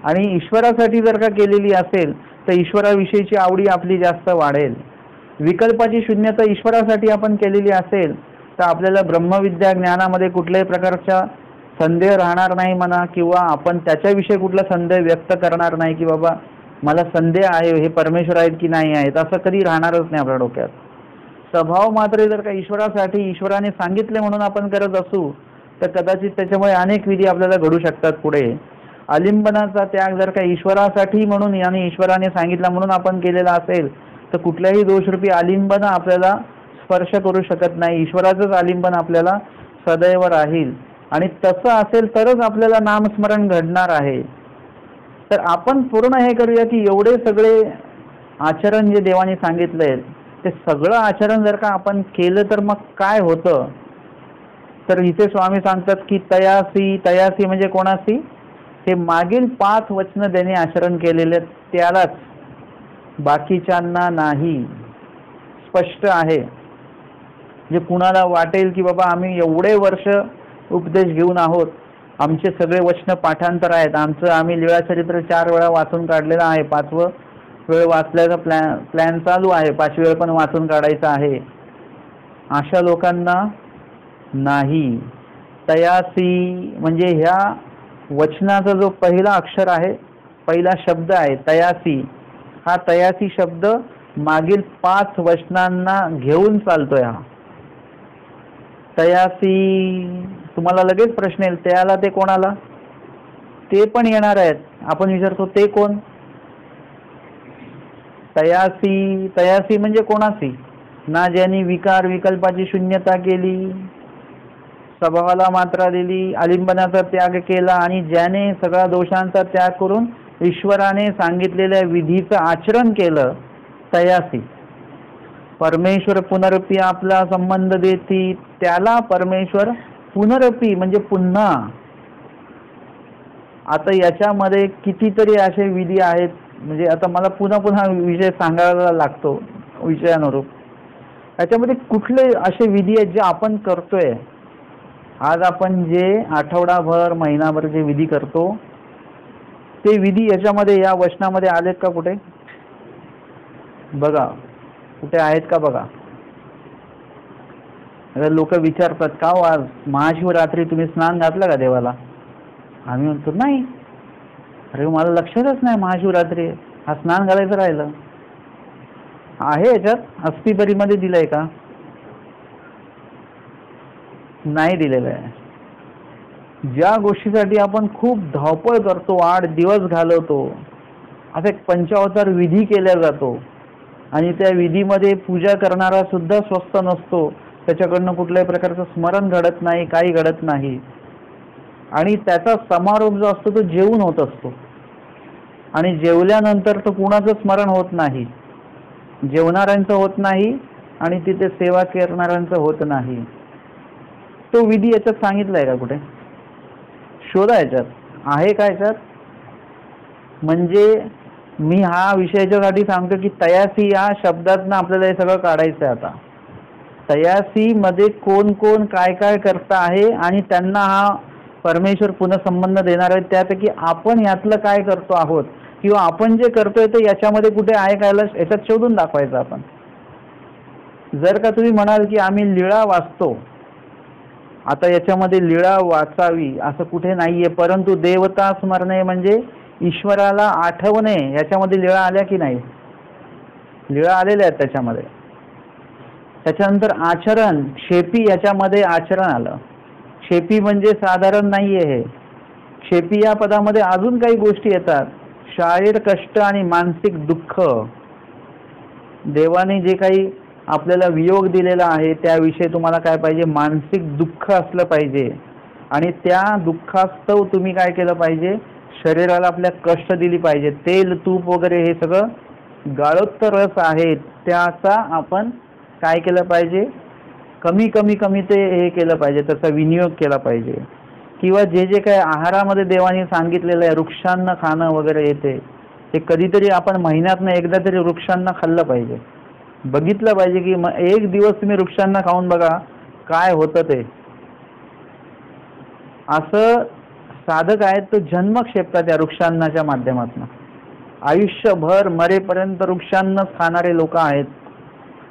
आणि ईश्वरासाठी जर का केलेली असेल तर ईश्वराविषयीची आवडी आपली जास्त वाढेल. विकल्पाची शून्यता ईश्वरासाठी आपण केलेली असेल तर आपल्याला ब्रह्मविद्या ज्ञानामध्ये कुठल्याही प्रकारचा संदेह राहणार नाही म्हणा, किंवा आपण त्याच्याविषयी कुठला संदेह व्यक्त करणार नाही की बाबा मला संदेह आहे हे परमेश्वर आहेत की नाही आहेत, असं कधी राहणारच नाही आपल्या डोक्यात. स्वभाव मात्र जर का ईश्वरासाठी, ईश्वराने सांगितले म्हणून आपण करत असू तर कदाचित त्याच्यामुळे अनेक विधी आपल्याला घडू शकतात पुढे. आलिंबनाचा त्याग जर का ईश्वरासाठी म्हणून आणि ईश्वराने सांगितलं म्हणून आपण केलेला असेल तर कुठल्याही दोषरूपी आलिंबन आपल्याला स्पर्श करू शकत नाही. ईश्वराचंच आलिंबन आपल्याला सदैव राहील. आणि तसं असेल तरच आपल्याला नामस्मरण घडणार आहे. तर आपण पूर्ण हे करूया की एवढे सगळे आचरण जे देवाने सांगितलंय ते सगळं आचरण जर का आपण केलं तर मग काय होतं. तर इथे स्वामी सांगतात की तयासी, तयासी म्हणजे कोणासी, ते मागील 5 वचनं त्यांनी आचरण केलेले त्यालाच, बाकीच्यांना नाही. स्पष्ट आहे. जे कुणाला वाटेल की बाबा आम्ही एवढे वर्ष उपदेश घेऊन आहोत, आमचे सगळे वचन पाठांतर आहेत, आम्ही लीळाचरित्र 4 वेळा वाचून काढलेलं आहे, 5व वेळ वाचल्याचा प्लॅन चालू आहे, 5वी वेळ पण वाचून काढायचा आहे, अशा लोकांना नाही. तयासी म्हणजे ह्या वचनाचा जो पहिला अक्षर आहे, पहिला शब्द आहे तयासी, हा तयासी शब्द मागील 5 वचनांना घेऊन चालतोय. हा तयासी, तुम्हाला लगेच प्रश्न येईल, त्याला ते कोणाला, ते पण येणार आहेत. आपण विचारतो ते कोण? तयासी, तयासी म्हणजे कोणासी? ना ज्यांनी विकार विकल्पाची शून्यता केली, स्वभावाला मात्रा दिली, आलिंबनाचा त्याग केला आणि ज्याने सगळ्या दोषांचा त्याग करून ईश्वराने सांगितलेल्या विधीचं आचरण केलं, तयासी. परमेश्वर पुनरपी आपला संबंध देती, त्याला परमेश्वर पुनरपी म्हणजे पुन्हा. आता याच्यामध्ये कितीतरी असे विधी आहेत, म्हणजे आता मला पुन्हा पुन्हा विषय सांगायला लागतो विषयानुरूप. याच्यामध्ये कुठले असे विधी आहेत जे आपण करतोय आज? आपण जे आठवडाभर महिनाभर जे विधी करतो ते विधी याच्यामध्ये या वचनामध्ये आलेत का कुठे? बघा कुठे आहेत का बघा. लोक विचारतात का हो आज महाशिवरात्री तुम्ही स्नान घातलं का देवाला? आम्ही म्हणतो नाही. अरे मला लक्षातच नाही महाशिवरात्री, हा स्नान घालायचं राहिलं. आहे याच्यात अस्थिबरीमध्ये दिलंय का? नाही दिलेलं आहे. ज्या गोष्टीसाठी आपण खूप धावपळ करतो, 8 दिवस घालवतो, असा एक पंचावतार विधी केला जातो आणि त्या विधीमध्ये पूजा करणारा सुद्धा स्वस्थ नसतो, त्याच्याकडनं कुठल्याही प्रकारचं स्मरण घडत नाही, काही घडत नाही. आणि त्याचा समारोप जो असतो तो जेवून होत असतो आणि जेवल्यानंतर तो कुणाचं स्मरण होत नाही, जेवणाऱ्यांचं होत नाही आणि तिथे सेवा करणाऱ्यांचं होत नाही. तो विधी याच्यात सांगितलाय का कुठे? शोधा याच्यात आहे का याच्यात. म्हणजे मी हा विषयाच्यासाठी सांगतो की तयासी या शब्दातनं आपल्याला हे सगळं काढायचं आहे. आता तयासी मध्ये कोण कोण काय काय करता आहे आणि त्यांना हा परमेश्वर पुन्हा संबंध देणार आहे, त्यापैकी आपण यातलं काय करतो आहोत किंवा आपण जे करतोय ते याच्यामध्ये कुठे आहे काय याच्यात शोधून दाखवायचं आपण. जर का तुम्ही म्हणाल की आम्ही लीळा वाचतो, आता याच्यामध्ये लीळा वाचावी असं कुठे नाहीये, परंतु देवता स्मरणे म्हणजे ईश्वराला आठवणे याच्यामध्ये लीळा आल्या की नाही? लीळा आलेल्या आहेत त्याच्यामध्ये. त्याच्यानंतर आचरण, क्षेपी, याच्यामध्ये आचरण आलं. क्षेपी म्हणजे साधारण नाहीये हे. क्षेपी या पदामध्ये अजून काही गोष्टी येतात. शारीर कष्ट आणि मानसिक दुःख, देवाने जे काही आपल्याला वियोग दिलेला आहे त्याविषयी तुम्हाला काय पाहिजे? मानसिक दुःख असलं पाहिजे आणि त्या दुःखास्तव तुम्ही काय केलं पाहिजे? शरीराला आपल्या कष्ट दिली पाहिजे. तेल तूप वगैरे हे सगळं गाळोत्तर रस आहे, त्याचा आपण काय केलं पाहिजे? कमी कमी कमी ते हे केलं पाहिजे, त्याचा विनियोग केला पाहिजे. किंवा जे जे काही आहारामध्ये देवाने सांगितलेलं आहे, वृक्षांना खाणं वगैरे येते, ते कधीतरी आपण महिन्यातनं एकदा तरी वृक्षांना खाल्लं पाहिजे. बघितलं पाहिजे की एक दिवस तुम्ही वृक्षांना खाऊन बघा काय होतं ते. असं साधक आहेत तो जन्मक्षेपतात या वृक्षांनाच्या माध्यमातून. आयुष्यभर मरेपर्यंत वृक्षांनाच खाणारे लोक आहेत,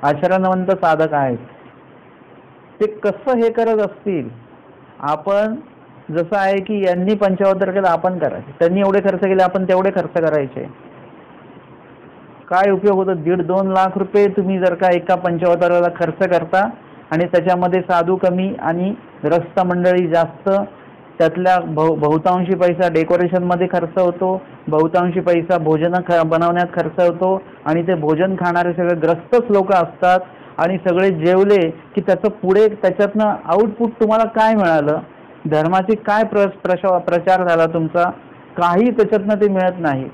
आचरणवंत साधक आहेत. ते कसं हे करत असतील? आपण जसं आहे की यांनी पंचावतार केलं आपण करायचे, त्यांनी एवढे खर्च केले आपण तेवढे खर्च करायचे. काय उपयोग होतो? 1.5-2 लाख रुपये तुम्ही जर का एका पंचावताराला खर्च करता आणि त्याच्यामध्ये साधू कमी आणि ग्रस्त मंडळी जास्त, त्यातल्या बहुतांशी पैसा डेकोरेशनमध्ये खर्च होतो, बहुतांशी पैसा भोजन बनवण्यात खर्च होतो आणि ते भोजन खाणारे सगळे ग्रस्तच लोक असतात आणि सगळे जेवले की त्याचं पुढे त्याच्यातनं आउटपुट तुम्हाला काय मिळालं? धर्माची काय प्रचार झाला तुमचा? काही त्याच्यातनं ते मिळत नाही.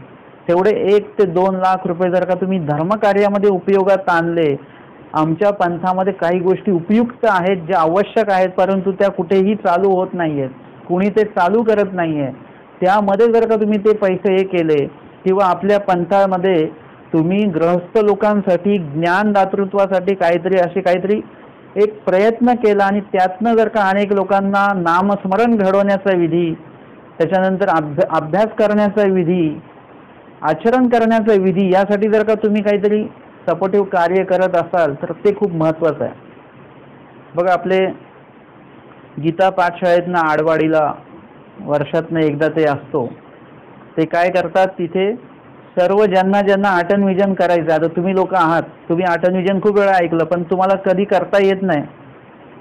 तेवढे 1 ते 2 लाख रुपये जर का तुम्ही धर्मकार्यामध्ये उपयोगात आणले, आमच्या पंथामध्ये काही गोष्टी उपयुक्त आहेत ज्या आवश्यक आहेत, परंतु त्या कुठेही चालू होत नाहीयेत, कुणी ते चालू करत नाहीये. त्यामध्ये जर का तुम्ही ते पैसे हे केले किंवा आपल्या पंथामध्ये तुम्ही गृहस्थ लोकांसाठी ज्ञानदातृत्वासाठी काहीतरी एक प्रयत्न केला आणि त्यातनं जर का अनेक लोकांना नामस्मरण घडवण्याचा विधी, त्याच्यानंतर अभ्यास करण्याचा विधी, आचरण करण्याचा विधी, यासाठी जर का तुम्ही काहीतरी सपोर्टिव्ह कार्य करत असाल तर ते खूप महत्त्वाचं आहे. बघा आपले गीता पाठशाळेतनं आडवाडीला वर्षातनं एकदा ते असतो. ते काय करतात तिथे सर्व ज्यांना आटन विजन करायचं. आता तुम्ही लोक आहात, तुम्ही आटन विजन खूप वेळा ऐकलं, पण तुम्हाला कधी करता येत नाही.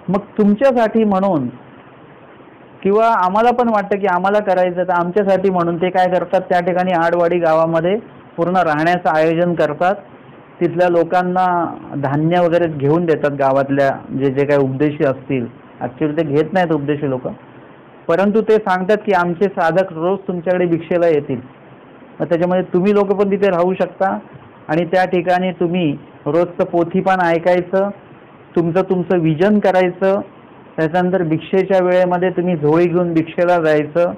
मग तुमच्यासाठी म्हणून किंवा आम्हाला पण वाटतं की आम्हाला करायचं, तर आमच्यासाठी म्हणून ते काय करतात, त्या ठिकाणी आडवाडी गावामध्ये पूर्ण राहण्याचं आयोजन करतात. तिथल्या लोकांना धान्य वगैरे घेऊन देतात, गावातल्या जे काही उपदेशी असतील. ॲक्च्युली ते घेत नाहीत उपदेशी लोक, परंतु ते सांगतात की आमचे साधक रोज तुमच्याकडे भिक्षेला येतील. मग त्याच्यामध्ये तुम्ही लोक पण तिथे राहू शकता आणि त्या ठिकाणी तुम्ही रोजचं पोथीपान ऐकायचं, तुमचं विजन करायचं. त्याच्यानंतर भिक्षेच्या वेळेमध्ये तुम्ही झोळी घेऊन भिक्षेला जायचं,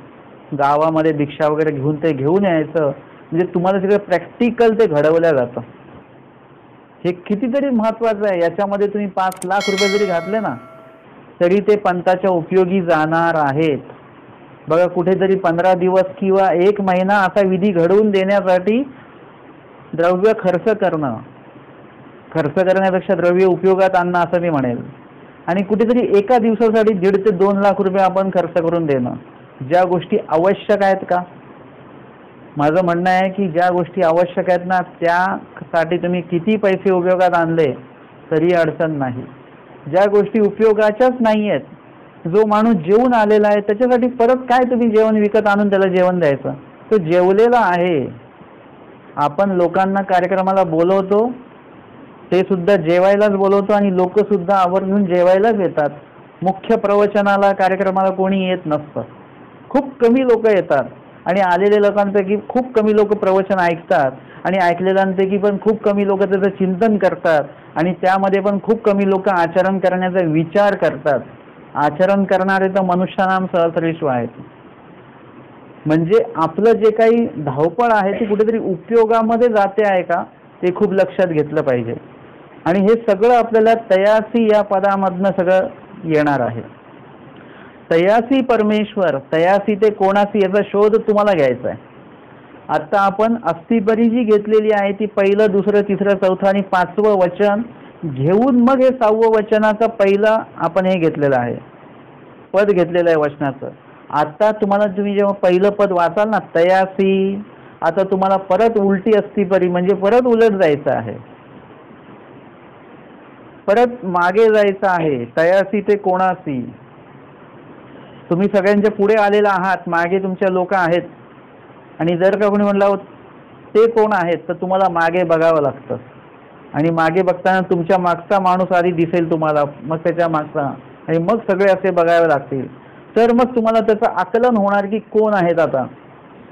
गावामध्ये भिक्षा वगैरे घेऊन यायचं. म्हणजे तुम्हाला सगळं प्रॅक्टिकल ते घडवलं जातं. हे कितीतरी महत्त्वाचं आहे. याच्यामध्ये तुम्ही 5 लाख रुपये जरी घातले ना, तरी ते पंथाच्या उपयोगी जाणार आहेत. बघा, कुठेतरी 15 दिवस किंवा 1 महिना असा विधी घडवून देण्यासाठी द्रव्य खर्च करण्यापेक्षा द्रव्य उपयोगात आणणं असं मी म्हणेल. आणि कुठेतरी एका दिवसासाठी 1.5 ते 2 लाख रुपये आपण खर्च करून देणं, ज्या गोष्टी आवश्यक आहेत का, माझं म्हणणं आहे की ज्या गोष्टी आवश्यक आहेत ना, त्यासाठी तुम्ही किती पैसे उपयोगात आणले तरी अडचण नाही. ज्या गोष्टी उपयोगाच्याच नाही आहेत, जो माणूस जेवून आलेला आहे त्याच्यासाठी परत काय तुम्ही जेवण विकत आणून त्याला जेवण द्यायचं? तो जेवलेला आहे. आपण लोकांना कार्यक्रमाला बोलवतो, ते सुद्धा जेवायलाच बोलवतो आणि लोक सुद्धा आवर्जून जेवायलाच येतात. मुख्य प्रवचनाला कार्यक्रमाला कोणी येत नसतं. खूप कमी लोक येतात आणि आलेल्या लोकांपैकी खूप कमी लोक प्रवचन ऐकतात आणि ऐकलेल्यांपैकी पण खूप कमी लोक त्याचं चिंतन करतात आणि त्यामध्ये पण खूप कमी लोक आचरण करण्याचा विचार करतात. आचरण करणारे तर मनुष्यानाम सहस्रेषु आहेत. म्हणजे आपलं जे काही धावपळ आहे ती कुठेतरी उपयोगामध्ये जाते आहे का, ते खूप लक्षात घेतलं पाहिजे. आणि हे सगळं आपल्याला तयासी या पदामधनं सगळं येणार आहे. तयासी परमेश्वर, तयासी ते कोणासी याचा शोध तुम्हाला घ्यायचा आहे. आता आपण अस्थिपरी जी घेतलेली आहे ती 1, 2, 3, 4 आणि 5वं वचन घेऊन मग हे 6वं वचनाचं पहिलं आपण हे घेतलेलं आहे, पद घेतलेलं आहे वचनाचं. आता तुम्ही जेव्हा पहिलं पद वाचाल ना, तयासी, आता तुम्हाला परत उलटी अस्थिपरी म्हणजे परत उलट जायचं आहे, परत मागे जायचं आहे. तयासी ते कोणासी, तुम्ही सगळ्यांच्या पुढे आलेला आहात, मागे तुमच्या लोक आहेत आणि जर का कोणी म्हणलं ते कोण आहेत, तर तुम्हाला मागे बघावं लागतं आणि मागे बघताना तुमच्या मागचा माणूस आधी दिसेल तुम्हाला, मग त्याच्या मागचा, आणि मग सगळे असे बघावे लागतील. तर मग तुम्हाला त्याचं आकलन होणार की कोण आहेत, आता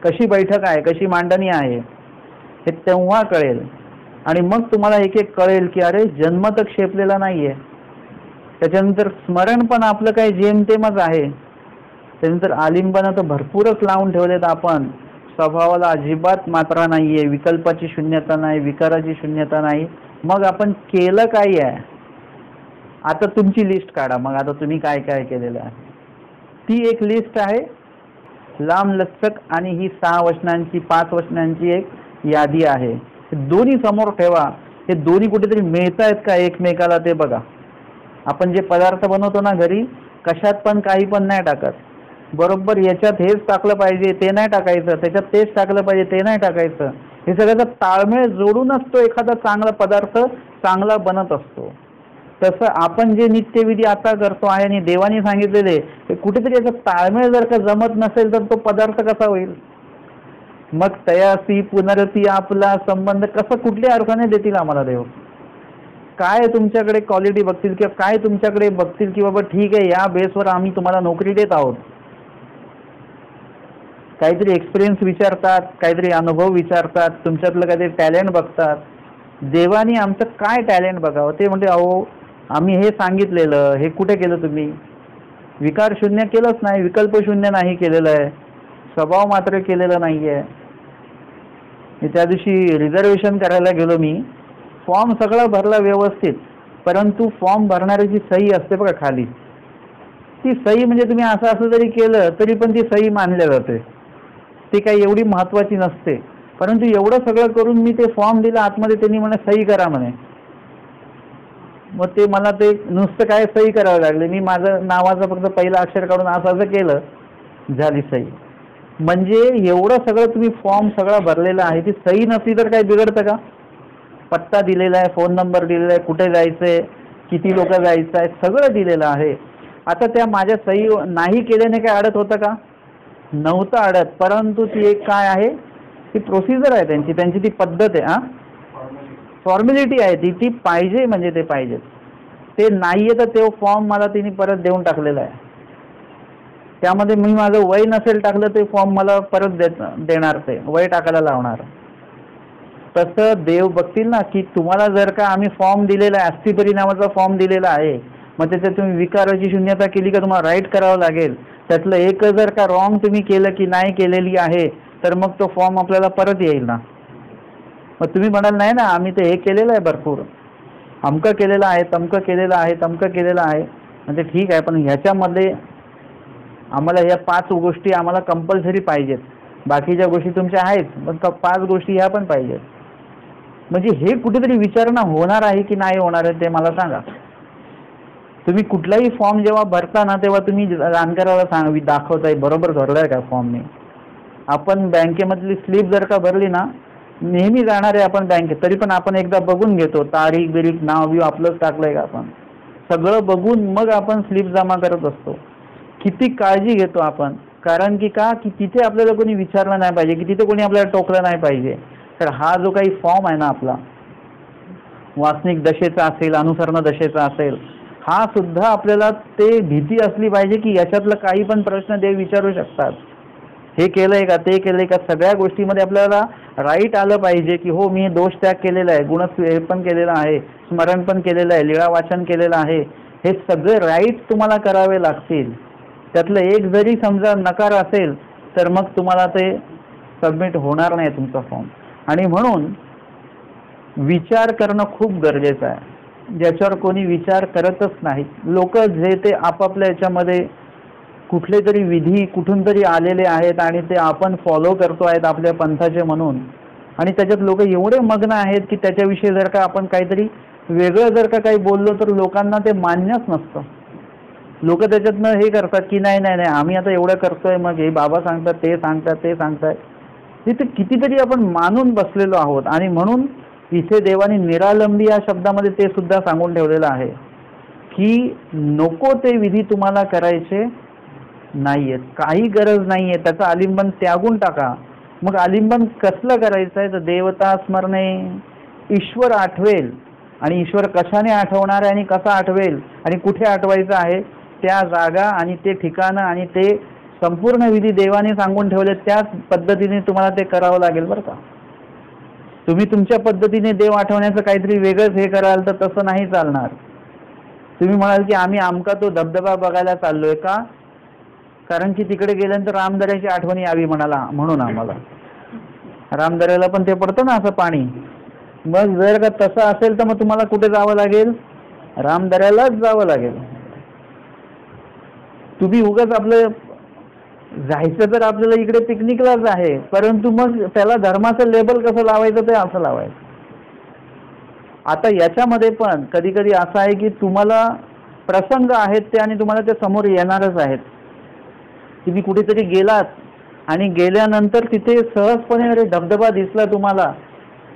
कशी बैठक आहे, कशी मांडणी आहे, हे तेव्हा कळेल. आणि मग तुम्हाला एक एक कळेल की अरे जन्म तर क्षेपलेला नाहीये. त्याच्यानंतर स्मरण पण आपलं काही जेमतेमच आहे. त्यानंतर आलिंबन तर भरपूरच लावून ठेवलेत आपण. स्वभावाला अजिबात मात्रा नाहीये, विकल्पाची शून्यता नाही, विकाराची शून्यता नाही. मग आपण केलं काय आहे, आता तुमची लिस्ट काढा. मग आता तुम्ही काय काय केलेलं आहे ती एक लिस्ट आहे, लांब लचक, आणि ही 6 वचनांची 5 वचनांची एक यादी आहे. दोन्ही समोर ठेवा. हे दोन्ही कुठेतरी मिळतायत का एकमेकाला ते बघा. आपण जे पदार्थ बनवतो ना घरी, कशात पण काही पण नाही टाकत. बरोबर याच्यात हेच टाकलं पाहिजे ते नाही टाकायचं, त्याच्यात तेच टाकलं पाहिजे ते नाही टाकायचं. हे सगळ्याचा ताळमेळ जोडूनच तो एखादा चांगला पदार्थ चांगला बनत असतो. तसं आपण जे नित्यविधी आता करतो आहे आणि देवाने सांगितलेले, हे कुठेतरी याचा ताळमेळ जर का जमत नसेल तर तो पदार्थ कसा होईल? मग तयासी पुनरती आपला संबंध कसं कुठल्या अर्थाने देतील आम्हाला देव? काय तुमच्याकडे क्वालिटी बघतील किंवा काय तुमच्याकडे बघतील की बाबा ठीक आहे या बेसवर आम्ही तुम्हाला नोकरी देत आहोत. काहीतरी एक्सपिरियन्स विचारतात, काहीतरी अनुभव विचारतात, तुमच्यातलं काहीतरी टॅलेंट बघतात. देवानी आमचं काय टॅलेंट बघावं? ते म्हणते अहो आम्ही हे सांगितलेलं, हे कुठे केलं तुम्ही? विकार शून्य केलंच नाही, विकल्प शून्य नाही केलेलं आहे, स्वभाव मात्र केलेला नाही आहे. त्या दिवशी रिझर्वेशन करायला गेलो मी, फॉर्म सगळा भरला व्यवस्थित, परंतु फॉर्म भरणाऱ्याची सही असते बघा खाली, ती सही म्हणजे तुम्ही असं जरी केलं तरी पण ती सही मानल्या जाते, ती काही एवढी महत्त्वाची नसते. परंतु एवढं सगळं करून मी ते फॉर्म दिला आतमध्ये, त्यांनी म्हणे सही करा म्हणे. मग ते मला ते नुसतं काय सही करावं लागले, मी माझं नावाचं फक्त पहिलं अक्षर काढून असं केलं, झाली सही. म्हणजे एवढं सगळं तुम्ही फॉर्म सगळा भरलेला आहे, ती सही नसली तर काही बिघडतं का? पत्ता दिलेला आहे, फोन नंबर दिलेला आहे, कुठे जायचंय, किती लोक जायचं आहे सगळं दिलेलं आहे. आता त्या माझ्या सही नाही केल्याने काय अडत होतं का? नव्हतं अडत, परंतु ती एक काय आहे, ती प्रोसिजर आहे त्यांची, त्यांची ती पद्धत आहे. फॉर्मॅलिटी आहे ती पाहिजे, म्हणजे ते पाहिजे. ते नाहीये तर तो फॉर्म मला तिने परत देऊन टाकलेला आहे. त्यामध्ये मी माझं वय नसेल टाकलं ते फॉर्म मला परत देणार, ते वय टाकायला लावणार. तसं देव बघतील ना की तुम्हाला जर का आम्ही फॉर्म दिलेला आहे, अस्थिपरी नावाचा फॉर्म दिलेला आहे, मग त्याच्यात तुम्ही विकाराची शून्यता केली का तुम्हाला राईट करावं लागेल. त्यातलं एक जर का रॉंग तुम्ही केलं की नाही केलेली आहे तर मग तो फॉर्म आपल्याला परत येईल ना. मग तुम्ही म्हणाल नाही ना आम्ही ते हे केलेलं आहे, भरपूर अमकं केलेलं आहे, तमकं केलेलं आहे, तमकं केलेलं आहे, म्हणजे ठीक आहे, पण ह्याच्यामध्ये आम्हाला ह्या 5 गोष्टी आम्हाला कंपल्सरी पाहिजेत. बाकीच्या गोष्टी तुमच्या आहेत, पण 5 गोष्टी ह्या पण पाहिजेत. म्हणजे हे कुठेतरी विचारणा होणार आहे की नाही होणार आहे ते मला सांगा. तुम्ही कुठलाही फॉर्म जेव्हा भरता ना तेव्हा तुम्ही जाणकाराला दाखवताय बरोबर भरलाय का फॉर्मने. आपण बँकेमधली स्लिप जर का भरली ना, नेहमी जाणार आहे आपण बँकेत, तरी पण आपण एकदा बघून घेतो तारीख बिरीख नाव बिव आपलंच टाकलंय का, आपण सगळं बघून मग आपण स्लिप जमा करत असतो. किती काळजी घेतो आपण, कारण की का की तिथे आपल्याला कोणी विचारलं नाही पाहिजे, की तिथे कोणी आपल्याला टोकलं नाही पाहिजे. तर हा जो काही फॉर्म आहे ना आपला, वासनिक दशेचा असेल, अनुसरण दशेचा असेल, हा सुद्धा आपल्याला ते भीती असली पाहिजे की याच्यातलं काही पण प्रश्न देव विचारू शकतात. हे केलंय का, ते केलंय का, सगळ्या गोष्टीमध्ये आपल्याला राईट आलं पाहिजे की हो मी दोष त्याग केलेला आहे, गुण हे पण केलेलं आहे, स्मरण पण केलेलं आहे, लीळा वाचन केलेलं आहे, हे सगळे राईट तुम्हाला करावे लागतील. त्यातलं एक जरी समजा नकार असेल तर मग तुम्हाला ते सबमिट होणार नाही तुमचा फॉर्म. आणि म्हणून विचार करणं खूप गरजेचं आहे, ज्याच्यावर कोणी विचार करतच नाही. लोक जे ते आपापल्या याच्यामध्ये कुठले तरी विधी कुठून तरी आलेले आहेत आणि ते आपण फॉलो करतो आहेत आपल्या पंथाचे म्हणून, आणि त्याच्यात लोक एवढे मग्न आहेत की त्याच्याविषयी जर का आपण काहीतरी वेगळं जर का काही बोललो तर लोकांना ते मान्यच नसतं. लोक त्याच्यातनं हे करतात की नाही नाही नाही आम्ही आता एवढं करतोय, मग हे बाबा सांगतात, ते सांगतात, ते सांगतात, तिथे कितीतरी आपण मानून बसलेलो आहोत. आणि म्हणून इथे देवाने निरालंबी या शब्दामध्ये ते सुद्धा सांगून ठेवलेलं आहे की नको ते विधी तुम्हाला करायचे नाहीयेत, काही गरज नाहीये, त्याचं आलिंबन त्यागून टाका. मग आलिंबन कसलं करायचं आहे तर देवता स्मरणे, ईश्वर आठवेल. आणि ईश्वर कशाने आठवणार आहे आणि कसा आठवेल आणि कुठे आठवायचं आहे, त्या जागा आणि ते ठिकाणं आणि ते संपूर्ण विधी देवाने सांगून ठेवले, त्याच पद्धतीने तुम्हाला ते करावं लागेल बरं का. तुम्ही तुमच्या पद्धतीने देव आठवण्याचं काहीतरी वेगळंच हे कराल तर तसं नाही चालणार. तुम्ही म्हणाल की आम्ही आमका तो धबधबा बघायला चाललोय का, कारण की तिकडे गेल्यानंतर रामदऱ्याची आठवणी यावी म्हणून आम्हाला. रामदऱ्याला पण ते पडतं ना असं पाणी. मग जर का तसं असेल तर मग तुम्हाला कुठे जावं लागेल, रामदऱ्यालाच जावं लागेल. तुम्ही उगाच आपलं जायचं तर आपल्याला इकडे पिकनिकलाच आहे, परंतु मग त्याला धर्माचं लेबल कसं लावायचं ते असं लावायचं. आता याच्यामध्ये पण कधी कधी असं आहे की तुम्हाला प्रसंग आहेत ते आणि तुम्हाला ते समोर येणारच आहेत. तुम्ही कुठेतरी गेलात आणि गेल्यानंतर तिथे सहजपणे अरे धबधबा दिसला तुम्हाला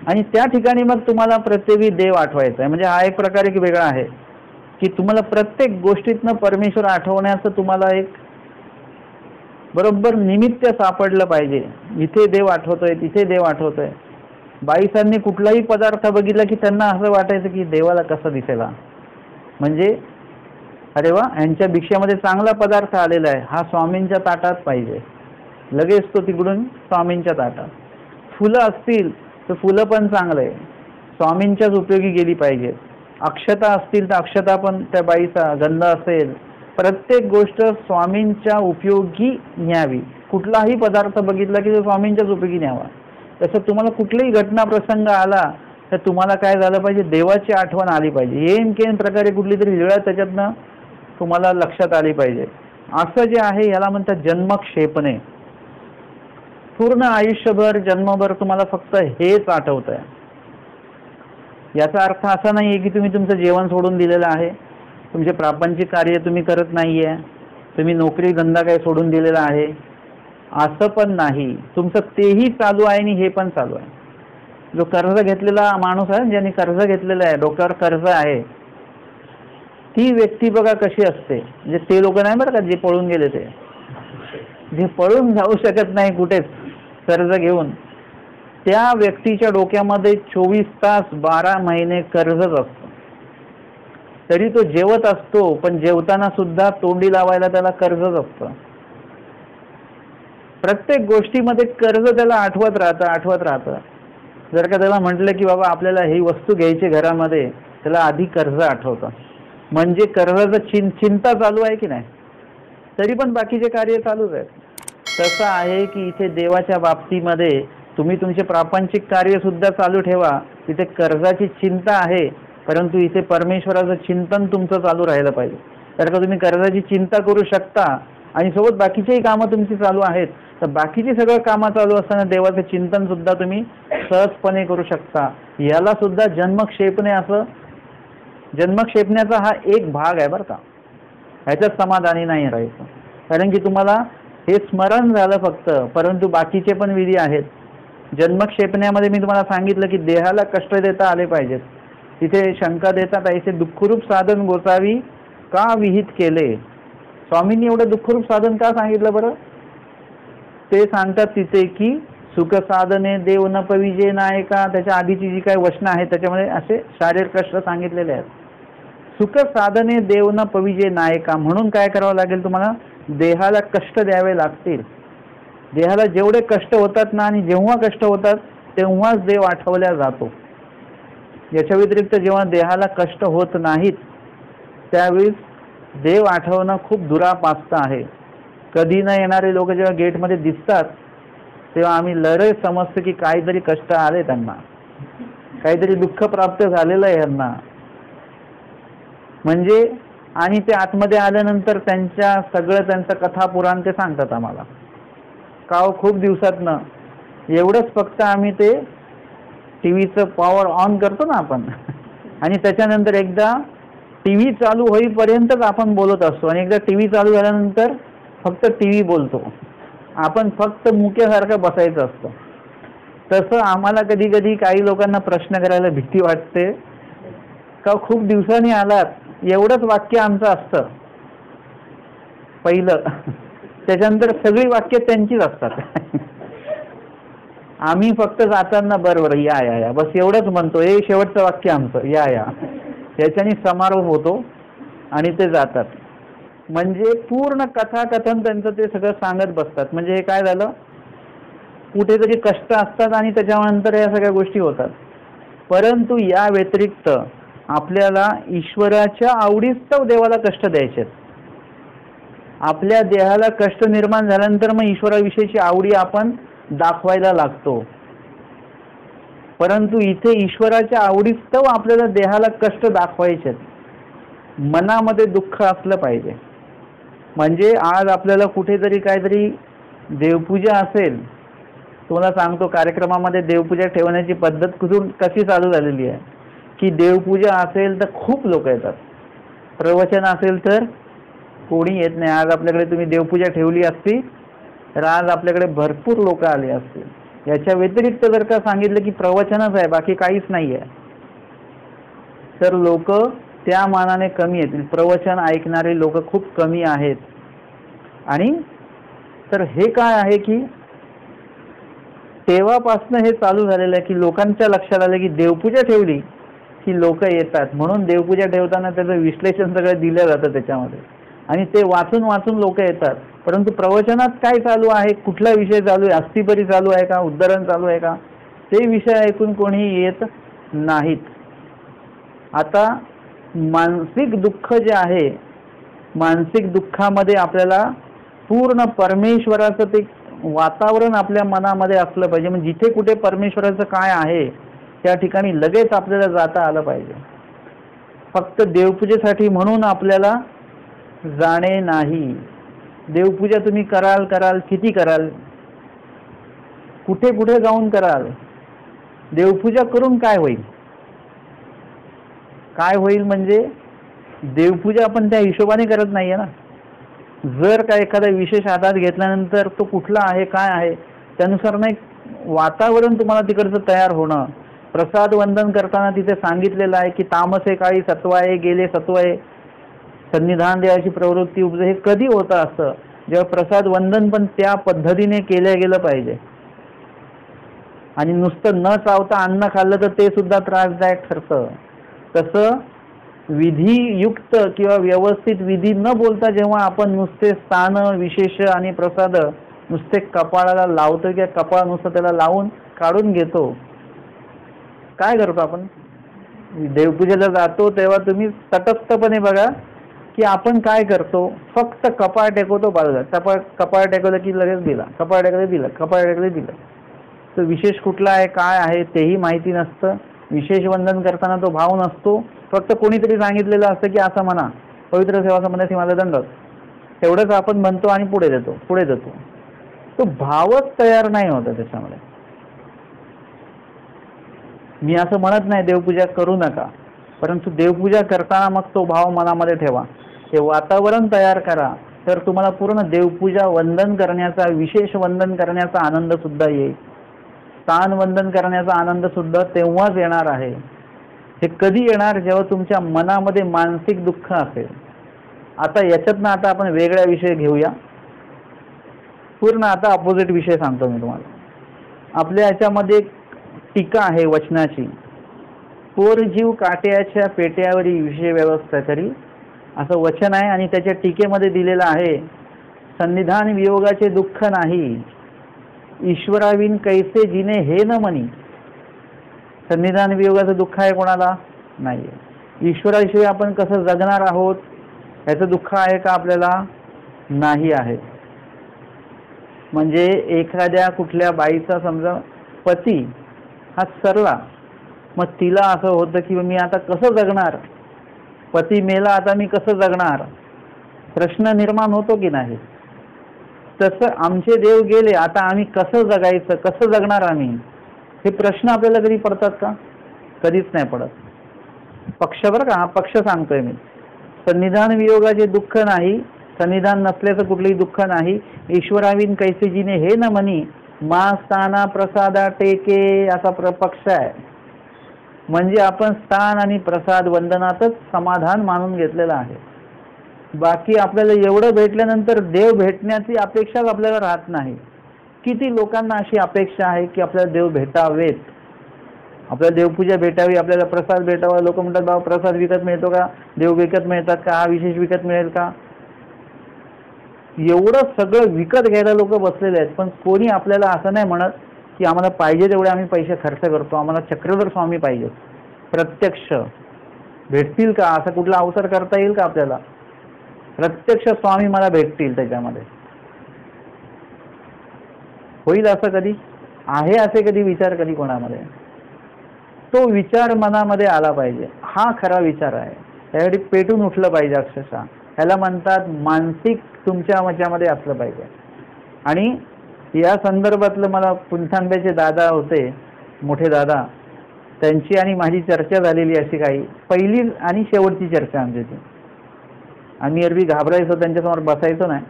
आणि त्या ठिकाणी मग तुम्हाला प्रत्येकी देव आठवायचा आहे. म्हणजे हा एक प्रकार एक वेगळा आहे की तुम्हाला प्रत्येक गोष्टीतनं परमेश्वर आठवण्याचं तुम्हाला एक बरोबर निमित्त सापडलं पाहिजे. इथे देव आठवतोय, तिथे देव आठवतोय. बाईसांनी कुठलाही पदार्थ बघितला की त्यांना असं वाटायचं की देवाला कसं दिसेला, म्हणजे अरे वा यांच्या भिक्षामध्ये चांगला पदार्थ आलेला आहे, हा स्वामींच्या ताटात पाहिजे. लगेच तो तिकडून स्वामींच्या ताटात. फुलं असतील तर फुलं पण चांगलं आहे, स्वामींच्याच उपयोगी गेली पाहिजे. अक्षता असतील तर अक्षता पण त्या बाईचा, गंध असेल, प्रत्येक गोष्ट स्वामींच्या उपयोगी न्यावी. कुठलाही पदार्थ बघितला की तो स्वामींच्याच उपयोगी न्यावा. तसं तुम्हाला कुठलाही घटना प्रसंग आला तर तुम्हाला काय झालं पाहिजे, देवाची आठवण आली पाहिजे. येन केन प्रकारे कुठली तरी लीळा त्याच्यातनं तुम्हाला लक्षात आली पाहिजे. असं जे आहे याला म्हणतात जन्मक्षेपणे. पूर्ण आयुष्यभर जन्मभर तुम्हाला फक्त हेच आठवत आहे. याचा अर्थ असा नाहीये की तुम्ही तुमचं जेवण सोडून दिलेलं आहे, तुमचे प्रापंचिक कार्य तुम्ही करत नाहीये, तुम्ही नोकरी धंदा काही सोडून दिलेला आहे, असं पण नाही. तुमचं तेही चालू आहे आणि हे पण चालू आहे. जो कर्ज घेतलेला माणूस आहे, ज्यांनी कर्ज घेतलेलं आहे, डोक्यावर कर्ज आहे, ती व्यक्ती बघा कशी असते. म्हणजे ते लोक नाही बरं का जे पळून गेले, ते जे पळून जाऊ शकत नाही कुठेच कर्ज घेऊन, त्या व्यक्तीच्या डोक्यामध्ये 24 तास 12 महिने कर्जच असतं. तरी तो जेवत असतो, पण जेवताना सुद्धा तोंडी लावायला त्याला कर्जच असतं. प्रत्येक गोष्टीमध्ये कर्ज त्याला आठवत राहतं. जर का त्याला म्हटलं की बाबा आपल्याला ही वस्तू घ्यायची घरामध्ये, त्याला आधी कर्ज आठवतं. म्हणजे कर्जाचं चिंता चालू आहे की नाही, तरी पण बाकीचे कार्य चालूच आहेत. तसं आहे की इथे देवाच्या बाबतीमध्ये तुम्ही तुमचे प्रापंचिक कार्य सुद्धा चालू ठेवा, तिथे कर्जाची चिंता आहे, परंतु इथे परमेश्वराचं चिंतन तुमचं चालू राहिलं पाहिजे. कारण का तुम्ही कर्जाची चिंता करू शकता आणि सोबत बाकीचेही कामं तुमची चालू आहेत, तर बाकीची सगळं कामं चालू असताना देवाचं चिंतन सुद्धा तुम्ही सहजपणे करू शकता. याला सुद्धा जन्मक्षेपणे असं, जन्मक्षेपण्याचा हा एक भाग आहे बरं का. ह्याच्यात समाधानी नाही राहायचं, कारण की तुम्हाला हे स्मरण झालं फक्त, परंतु बाकीचे पण विधी आहेत. जन्मक्षेपण्यामध्ये मी तुम्हाला सांगितलं की देहाला कष्ट देता आले पाहिजेत. तिथे शंका देतात, ऐसे दुःखरूप साधन गोसावी का विहित केले. स्वामींनी एवढं दुःखरूप साधन का सांगितलं बरं? ते सांगतात तिथे की सुख साधने देव न पविजे नायका. त्याच्या आधीची जी काही वचनं आहेत त्याच्यामध्ये असे शारीरिक कष्ट सांगितलेले आहेत. सुख साधने देव न पविजे नायका, म्हणून काय करावं लागेल तुम्हाला? देहाला कष्ट द्यावे लागतील. देहाला जेवढे कष्ट होतात ना, आणि जेव्हा कष्ट होतात तेव्हाच देव आठवल्या जातो. याच्या व्यतिरिक्त जेव्हा देहाला कष्ट होत नाहीत त्यावेळेस देव आठवणं खूप दुरापास्त आहे. कधी न येणारे लोक जेव्हा गेटमध्ये दिसतात तेव्हा आम्ही लरे समजतो की काहीतरी कष्ट आले त्यांना, काहीतरी दुःख प्राप्त झालेलं आहे यांना. म्हणजे आणि ते आतमध्ये आल्यानंतर त्यांचं कथा पुराण ते सांगतात आम्हाला का खूप दिवसातनं. एवढंच फक्त आम्ही ते टीव्हीचं पॉवर ऑन करतो ना आपण, आणि त्याच्यानंतर एकदा टीव्ही चालू होईपर्यंतच आपण बोलत असतो, आणि एकदा टीव्ही चालू झाल्यानंतर फक्त टीव्ही बोलतो. आपण फक्त मुक्यासारखं बसायचं असतं. तसं आम्हाला कधी कधी काही लोकांना प्रश्न करायला भीती वाटते का खूप दिवसांनी आलात, एवढंच वाक्य आमचं असतं पहिलं, त्याच्यानंतर सगळी वाक्य त्यांचीच असतात. आम्ही फक्त जाताना बरोबर या या या बस एवढंच म्हणतो, हे शेवटचं वाक्य आमचं या या, याच्याने समारोप होतो आणि ते जातात. म्हणजे पूर्ण कथाकथन त्यांचं ते सगळं सांगत बसतात. म्हणजे हे काय झालं, कुठेतरी कष्ट असतात आणि त्याच्यानंतर या सगळ्या गोष्टी होतात. परंतु या व्यतिरिक्त आपल्याला ईश्वराच्या आवडीस्तव देवाला कष्ट द्यायचे. आपल्या देहाला कष्ट निर्माण झाल्यानंतर मग ईश्वराविषयीची आवडी आपण दाखवायला लागतो. परंतु इथे ईश्वराच्या आवडीस्तव आपल्याला देहाला कष्ट दाखवायचे. मनामध्ये दुःख असलं पाहिजे. म्हणजे आज आपल्याला कुठेतरी काहीतरी देवपूजा असेल, तुम्हाला सांगतो कार्यक्रमामध्ये देवपूजा ठेवण्याची पद्धत कशी चालू झालेली आहे की देवपूजा असेल तर खूप लोक येतात, प्रवचन असेल तर कोणी येत नाही. आज आपल्याकडे तुम्ही देवपूजा ठेवली असती तर आज आपल्याकडे भरपूर लोक आले असतील. याच्या व्यतिरिक्त जर का सांगितलं की प्रवचनच आहे बाकी काहीच नाही आहे तर लोक त्या मानाने कमी येतील. प्रवचन ऐकणारे लोक खूप कमी आहेत. आणि तर हे काय आहे की तेव्हापासनं हे चालू झालेलं आहे की लोकांच्या लक्षात आलं की देवपूजा ठेवली की लोक येतात, म्हणून देवपूजा ठेवताना त्याचं विश्लेषण सगळं दिलं जातं त्याच्यामध्ये, आणि ते वाचून वाचून लोक येतात. परंतु प्रवचनात काय चालू आहे, कुठला विषय चालू आहे, अस्थिपरी चालू आहे का, उद्धरण चालू आहे का, ते विषय ऐकून कोणी येत नाहीत. आता मानसिक दुःख जे आहे, मानसिक दुःखामध्ये आपल्याला पूर्ण परमेश्वराचं ते वातावरण आपल्या मनामध्ये असलं पाहिजे. म्हणजे जिथे कुठे परमेश्वराचं काय आहे त्या ठिकाणी लगेच आपल्याला जाता आलं पाहिजे. फक्त देवपूजेसाठी म्हणून आपल्याला जाणे नाही. देवपूजा तुम्ही कराल किती कराल, कुठे कुठे जाऊन कराल. देवपूजा करून काय होईल, काय होईल म्हणजे देवपूजा आपण त्या हिशोबाने करत नाहीये ना. जर का एखादा विशेष आधार घेतल्यानंतर तो कुठला आहे काय आहे त्यानुसार नाही वातावरण तुम्हाला तिकडचं तयार होणं. प्रसाद वंदन करताना तिथे सांगितलेलं आहे की तामसे काळी सत्व आहे, गेले सत्व आहे. सन्निधान देवाची प्रवृत्ती उपजे हे कधी होतं असं, जेव्हा प्रसाद वंदन पण त्या पद्धतीने केलं गेलं पाहिजे. आणि नुसतं न चावता अन्न खाल्लं तर ते सुद्धा त्रासदायक ठरतं. तसं विधियुक्त किंवा व्यवस्थित विधी न बोलता जेव्हा आपण नुसते स्थान विशेष आणि प्रसाद नुसते कपाळाला लावतो किंवा कपाळ नुसतं त्याला लावून काढून घेतो, काय करतो आपण? देवपूजेला जातो तेव्हा तुम्ही तटस्थपणे बघा की आपण काय करतो. फक्त कपाळ टेकवतो, बाजूला कपाळ टेकवलं की लगेच दिला, कपाळ टेकलं दिलं, कपाळ टेकलं दिलं. तो विशेष कुठला आहे काय आहे तेही माहिती नसतं. विशेष वंदन करताना तो भाव नसतो. फक्त कोणीतरी सांगितलेलं असतं की असं म्हणा, पवित्र सेवा संबंधाची माझा दंड, तेवढंच आपण म्हणतो आणि पुढे देतो. तो भावच तयार नाही होता त्याच्यामध्ये. मी असं म्हणत नाही देवपूजा करू नका, परंतु देवपूजा करताना मग तो भाव मनामध्ये ठेवा, ते वातावरण तयार करा, तर तुम्हाला पूर्ण देवपूजा वंदन करण्याचा, विशेष वंदन करण्याचा आनंद सुद्धा येईल. स्थान वंदन करण्याचा आनंद सुद्धा तेव्हाच येणार आहे. हे कधी येणार? जेव्हा तुमच्या मनामध्ये मानसिक दुःख असेल. आता याच्यातनं आता आपण वेगळा विषय घेऊया. पूर्ण आता अपोजिट विषय सांगतो मी तुम्हाला. आपल्या याच्यामध्ये टीका आहे वचनाची. पोर जीव काट्याच्या पेट्यावरी विषय व्यवस्था करी, असं वचन आहे. आणि त्याच्या टीकेमध्ये दिलेलं आहे, सन्निधान वियोगाचे दुःख नाही, ईश्वराविन कैसे जिने हे न म्हणी. सन्निधान वियोगाचं दुःख आहे कोणाला? नाही. ईश्वराशिवाय आपण कसं जगणार आहोत याचं दुःख आहे का आपल्याला? नाही आहे. म्हणजे एखाद्या कुठल्या बाईचा समजा पती हा सरला, मग तिला असं होतं की मी आता कसं जगणार, पती मेला आता मी कसं जगणार, प्रश्न निर्माण होतो की नाही? तसं आमचे देव गेले, आता आम्ही कसं जगायचं, कसं जगणार आम्ही, हे प्रश्न आपल्याला कधी पडतात का? कधीच नाही पडत. पक्ष बरं का, हा पक्ष सांगतोय मी. सन्निधान वियोगाचे दुःख नाही, सन्निधान नसल्याचं कुठलंही दुःख नाही. ईश्वराविन कैसे जिने हे न म्हणी, मा स्थाना प्रसादा टेके, असा पक्ष आहे. म्हणजे आपण स्थान आणि प्रसाद वंदनातच समाधान मानून घेतलेलं आहे. बाकी आपल्याला एवढं भेटल्यानंतर देव भेटण्याची अपेक्षाच आपल्याला राहत नाही. किती लोकांना अशी अपेक्षा आहे की आपल्याला देव भेटावेत, आपल्याला देवपूजा भेटावी, आपल्याला प्रसाद भेटावा. लोक म्हणतात बाबा प्रसाद विकत मिळतो का, देव विकत मिळतात का, हा विशेष विकत मिळेल का? एवढं सगळं विकत घ्यायला लोक बसलेले आहेत. पण कोणी आपल्याला असं नाही म्हणत की आम्हाला पाहिजे तेवढे आम्ही पैसे खर्च करतो, आम्हाला चक्रधर स्वामी पाहिजे. प्रत्यक्ष भेटतील का? असा कुठला अवसर करता येईल का आपल्याला? प्रत्यक्ष स्वामी मला भेटतील त्याच्यामध्ये होईल असं कधी आहे? असे कधी विचार कधी कोणामध्ये? तो विचार मनामध्ये आला पाहिजे. हा खरा विचार आहे. त्यासाठी पेटून उठलं पाहिजे अक्षरशः. ह्याला म्हणतात मानसिक तुमच्या मच्यामध्ये असलं पाहिजे. आणि या संदर्भातलं मला पुंथांब्याचे दादा होते, मोठे दादा, त्यांची आणि माझी चर्चा झालेली अशी काही पहिली आणि शेवटची चर्चा आमची ती. आम्ही एरवी घाबरायचो, त्यांच्यासमोर बसायचो नाही,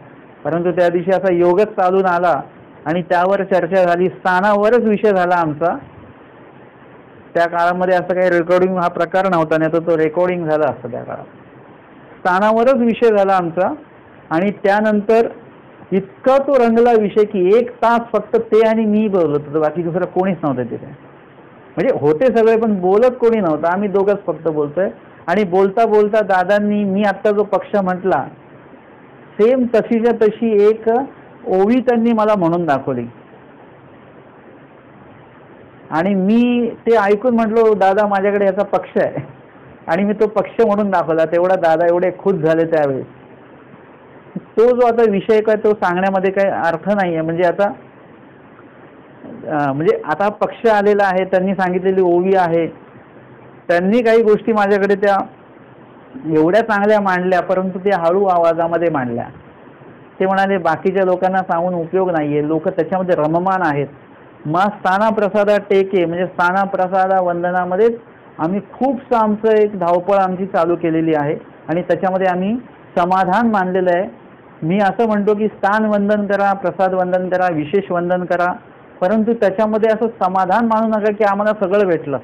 परंतु त्या दिवशी असा योगच चालून आला आणि त्यावर चर्चा झाली. स्थानावरच विषय झाला आमचा. त्या काळामध्ये असं काही रेकॉर्डिंग हा प्रकार नव्हता, नाही तर तो रेकॉर्डिंग झाला असतं त्या काळात. स्थानावरच विषय झाला आमचा. आणि त्यानंतर इतका तो रंगला विषय की 1 तास फक्त ते आणि मी बोलत होतो, बाकी दुसरं कोणीच नव्हतं तिथे. म्हणजे होते सगळे पण बोलत कोणी नव्हतं, आम्ही दोघंच फक्त बोलतोय. आणि बोलता बोलता दादांनी मी आत्ता जो पक्ष म्हटला सेम तशीच्या तशी एक ओवी त्यांनी मला म्हणून दाखवली. आणि मी ते ऐकून म्हटलो दादा माझ्याकडे याचा पक्ष आहे, आणि मी तो पक्ष म्हणून दाखवला. तेवढा दादा एवढे खुश झाले त्यावेळेस. तो जो आता विषय काय तो सांगण्यामध्ये काही अर्थ नाही आहे. म्हणजे आता आता पक्ष आलेला आहे, त्यांनी सांगितलेली ओवी आहे, त्यांनी काही गोष्टी माझ्याकडे त्या एवढ्या चांगल्या मांडल्या, परंतु त्या हळू आवाजामध्ये मांडल्या. ते म्हणाले बाकीच्या लोकांना सांगून उपयोग नाहीये, लोक त्याच्यामध्ये रममान आहेत. मग स्थाना प्रसादा टेके म्हणजे स्थाना प्रसादा वंदनामध्येच आम्ही खूपसं आमचं एक धावपळ आमची चालू केलेली आहे आणि त्याच्यामध्ये आम्ही समाधान मानलेलं आहे. मी असं म्हणतो की स्थान वंदन करा, प्रसाद वंदन करा, विशेष वंदन करा, परंतु त्याच्यामध्ये असं समाधान मानू नका की आम्हाला सगळं भेटलं.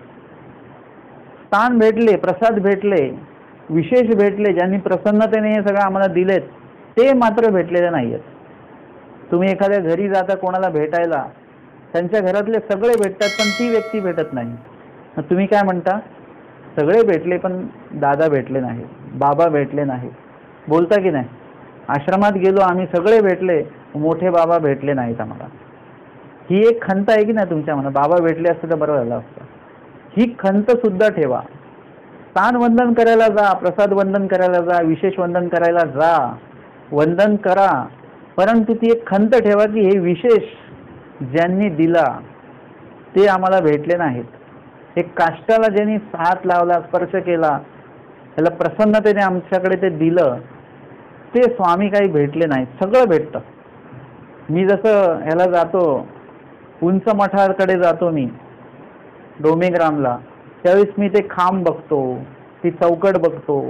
स्थान भेटले, प्रसाद भेटले, विशेष भेटले, ज्यांनी प्रसन्नतेने हे सगळं आम्हाला दिलेत, ते मात्र भेटलेले नाहीयेत. तुम्ही एखाद्या घरी जाता कोणाला भेटायला, त्यांच्या घरातले सगळे भेटतात पण ती व्यक्ती भेटत नाही. मग तुम्ही काय म्हणता? सगळे भेटले पण दादा भेटले नाही, बाबा भेटले नाही, बोलता की नाही? आश्रमात गेलो आम्ही, सगळे भेटले, मोठे बाबा भेटले नाहीत आम्हाला. ही एक खंत आहे की नाही तुमच्या मनात? बाबा भेटले असते तर बरं झालं असतं. ही खंत सुद्धा ठेवा. स्थान वंदन करायला जा, प्रसाद वंदन करायला जा, विशेष वंदन करायला जा, वंदन करा, परंतु ती एक खंत ठेवा की हे विशेष ज्यांनी दिला ते आम्हाला भेटले नाहीत. एक काष्टाला ज्यांनी हात लावला, स्पर्श केला, त्याला प्रसन्नतेने आमच्याकडे ते दिलं, ते स्वामी काही भेटले नाहीत. सगळं भेटतं. मी जसं ह्याला जातो, उंच मठाकडे जातो मी डोमेग्रामला, त्यावेळेस मी ते खांब बघतो, ती चौकट बघतो.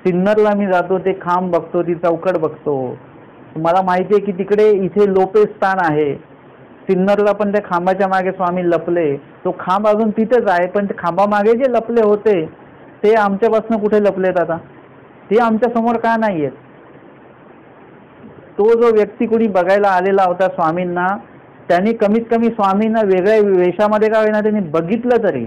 सिन्नरला मी जातो, ते खांब बघतो, ती चौकट बघतो. मला माहिती आहे की तिकडे इथे लोपे स्थान आहे. सिन्नरला पण त्या खांबाच्या मागे स्वामी लपले. तो खांब अजून तिथेच आहे, पण ते खांबामागे जे लपले होते ते आमच्यापासून कुठे लपलेत आता? ते आमच्या समोर का नाहीयेत? तो जो व्यक्ती कुणी बघायला आलेला होता स्वामींना, त्यांनी कमीत कमी स्वामींना वेगळ्या वेशामध्ये का होईना त्यांनी बघितलं तरी,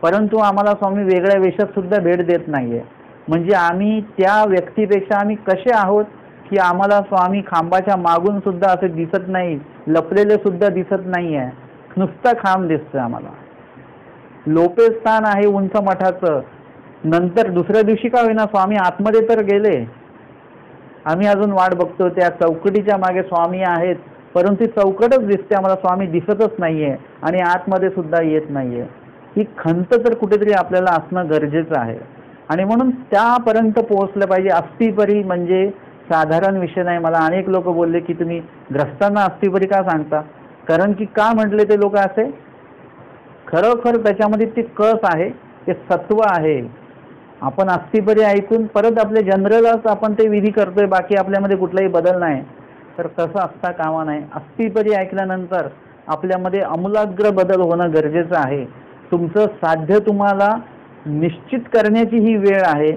परंतु आम्हाला स्वामी वेगळ्या वेशात सुद्धा भेट देत नाहीये. म्हणजे आम्ही त्या व्यक्तीपेक्षा आम्ही कसे आहोत की आम्हाला स्वामी खांबाच्या मागून सुद्धा असे दिसत नाही, लपलेले सुद्धा दिसत नाहीये, नुसता खांब दिसतोय आम्हाला. लोपे स्थान आहे उंच मठाचं. नंतर दुसऱ्या दिवशी का होईना स्वामी आतमध्ये तर गेले, आम्ही अजून वाट बघतो. त्या चौकटीच्या मागे स्वामी आहेत, परंतु चौकटच दिसते आम्हाला, स्वामी दिसतच नाहीये आणि आतमध्ये सुद्धा येत नाहीये. ही खंत तर कुठेतरी आपल्याला असणं गरजेचं आहे. आणि म्हणून त्यापर्यंत पोहोचलं पाहिजे. अस्थिपरी म्हणजे साधारण विषय नाही. मला अनेक लोक बोलले की तुम्ही ग्रस्तांना अस्थिपरी का सांगता? कारण की का म्हटले ते लोक असे, खरोखर त्याच्यामध्ये ते कस आहे, ते सत्व आहे. आपण अस्थिपरी ऐकून परत आपले जनरलच आपण ते विधी करतोय, बाकी आपल्यामध्ये कुठलाही बदल नाही. तर तसं असता कामा नाही. अस्थिपरी ऐकल्यानंतर आपल्यामध्ये आमूलाग्र बदल होणं गरजेचं आहे. तुमचं साध्य तुम्हाला निश्चित करण्याची ही वेळ आहे.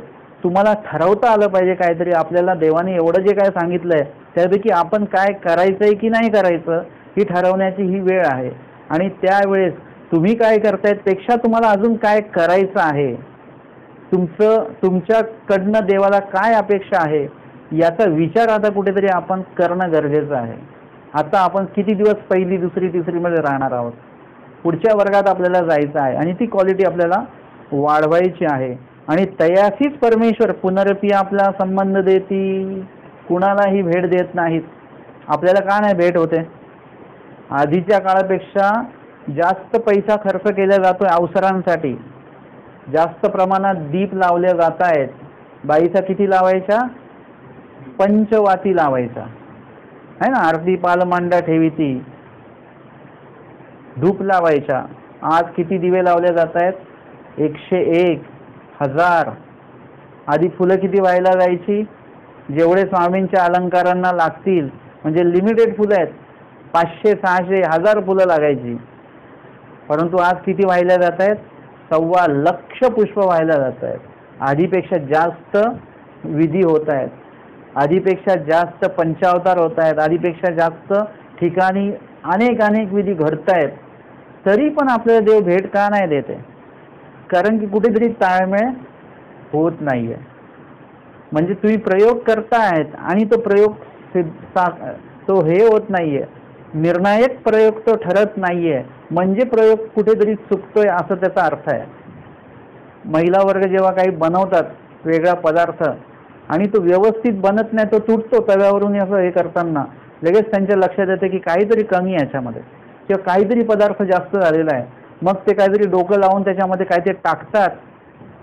तुम्हाला ठरवता आलं पाहिजे काहीतरी. आपल्याला देवाने एवढं जे काय सांगितलंय त्यापैकी आपण काय करायचंय की नाही करायचं ही ठरवण्याची ही वेळ आहे. आणि त्यावेळेस तुम्ही काय करतायत पेक्षा तुम्हाला अजून काय करायचं आहे, तुमच्याकडनं देवाला काय अपेक्षा आहे याचा विचार आता कुठेतरी आपण करणं गरजेचं आहे. आता आपण किती दिवस पहिली दुसरी तिसरीमध्ये राहणार आहोत, पुढच्या वर्गात आपल्याला जायचं आहे आणि ती क्वालिटी आपल्याला वाढवायची आहे. आणि तयासीच परमेश्वर पुनरपी आपला संबंध देती, कुणालाही भेट देत नाहीत. आपल्याला का नाही भेट होते? आधीच्या काळापेक्षा जास्त पैसा खर्च केला जातोय अवसरांसाठी, जास्त प्रमाणात दीप लावले जात आहेत. बाईचा किती लावायच्या? पंचवाती लावायचा आहे ना. आरती पालमांडा ठेवीती, धूप लावायच्या. आज किती दिवे लावले जात आहेत? 101, 1000. आधी फुलं किती व्हायला जायची? जेवढे स्वामींच्या अलंकारांना लागतील, म्हणजे लिमिटेड फुलं आहेत, 500, 600, 1000 फुलं लागायची. परंतु आज किती व्हायला जात आहेत? 1.25 लाख पुष्प व्हायला जात आहेत. आधीपेक्षा जास्त विधी होत आहेत, आधीपेक्षा जास्त पंचावतार होत आहेत, आधीपेक्षा जास्त ठिकाणी अनेक विधी घडत आहेत. तरी पण आपल्याला देव भेट का नाही देते? कारण की कुठेतरी ताळमेळ होत नाहीये. म्हणजे तुम्ही प्रयोग करतायत आणि तो प्रयोग तो हे होत नाहीये, निर्णायक प्रयोग तो ठरत नाहीये, म्हणजे प्रयोग कुठेतरी चुकतोय असं त्याचा अर्थ आहे. महिला वर्ग जेव्हा काही बनवतात वेगळा पदार्थ आणि तो व्यवस्थित बनत नाही, तो तुटतो तव्यावरून असं हे करताना, लगेच त्यांच्या लक्षात येते की काहीतरी कमी आहे याच्यामध्ये किंवा काहीतरी पदार्थ जास्त झालेला आहे. मग ते काहीतरी डोकं लावून त्याच्यामध्ये काहीतरी टाकतात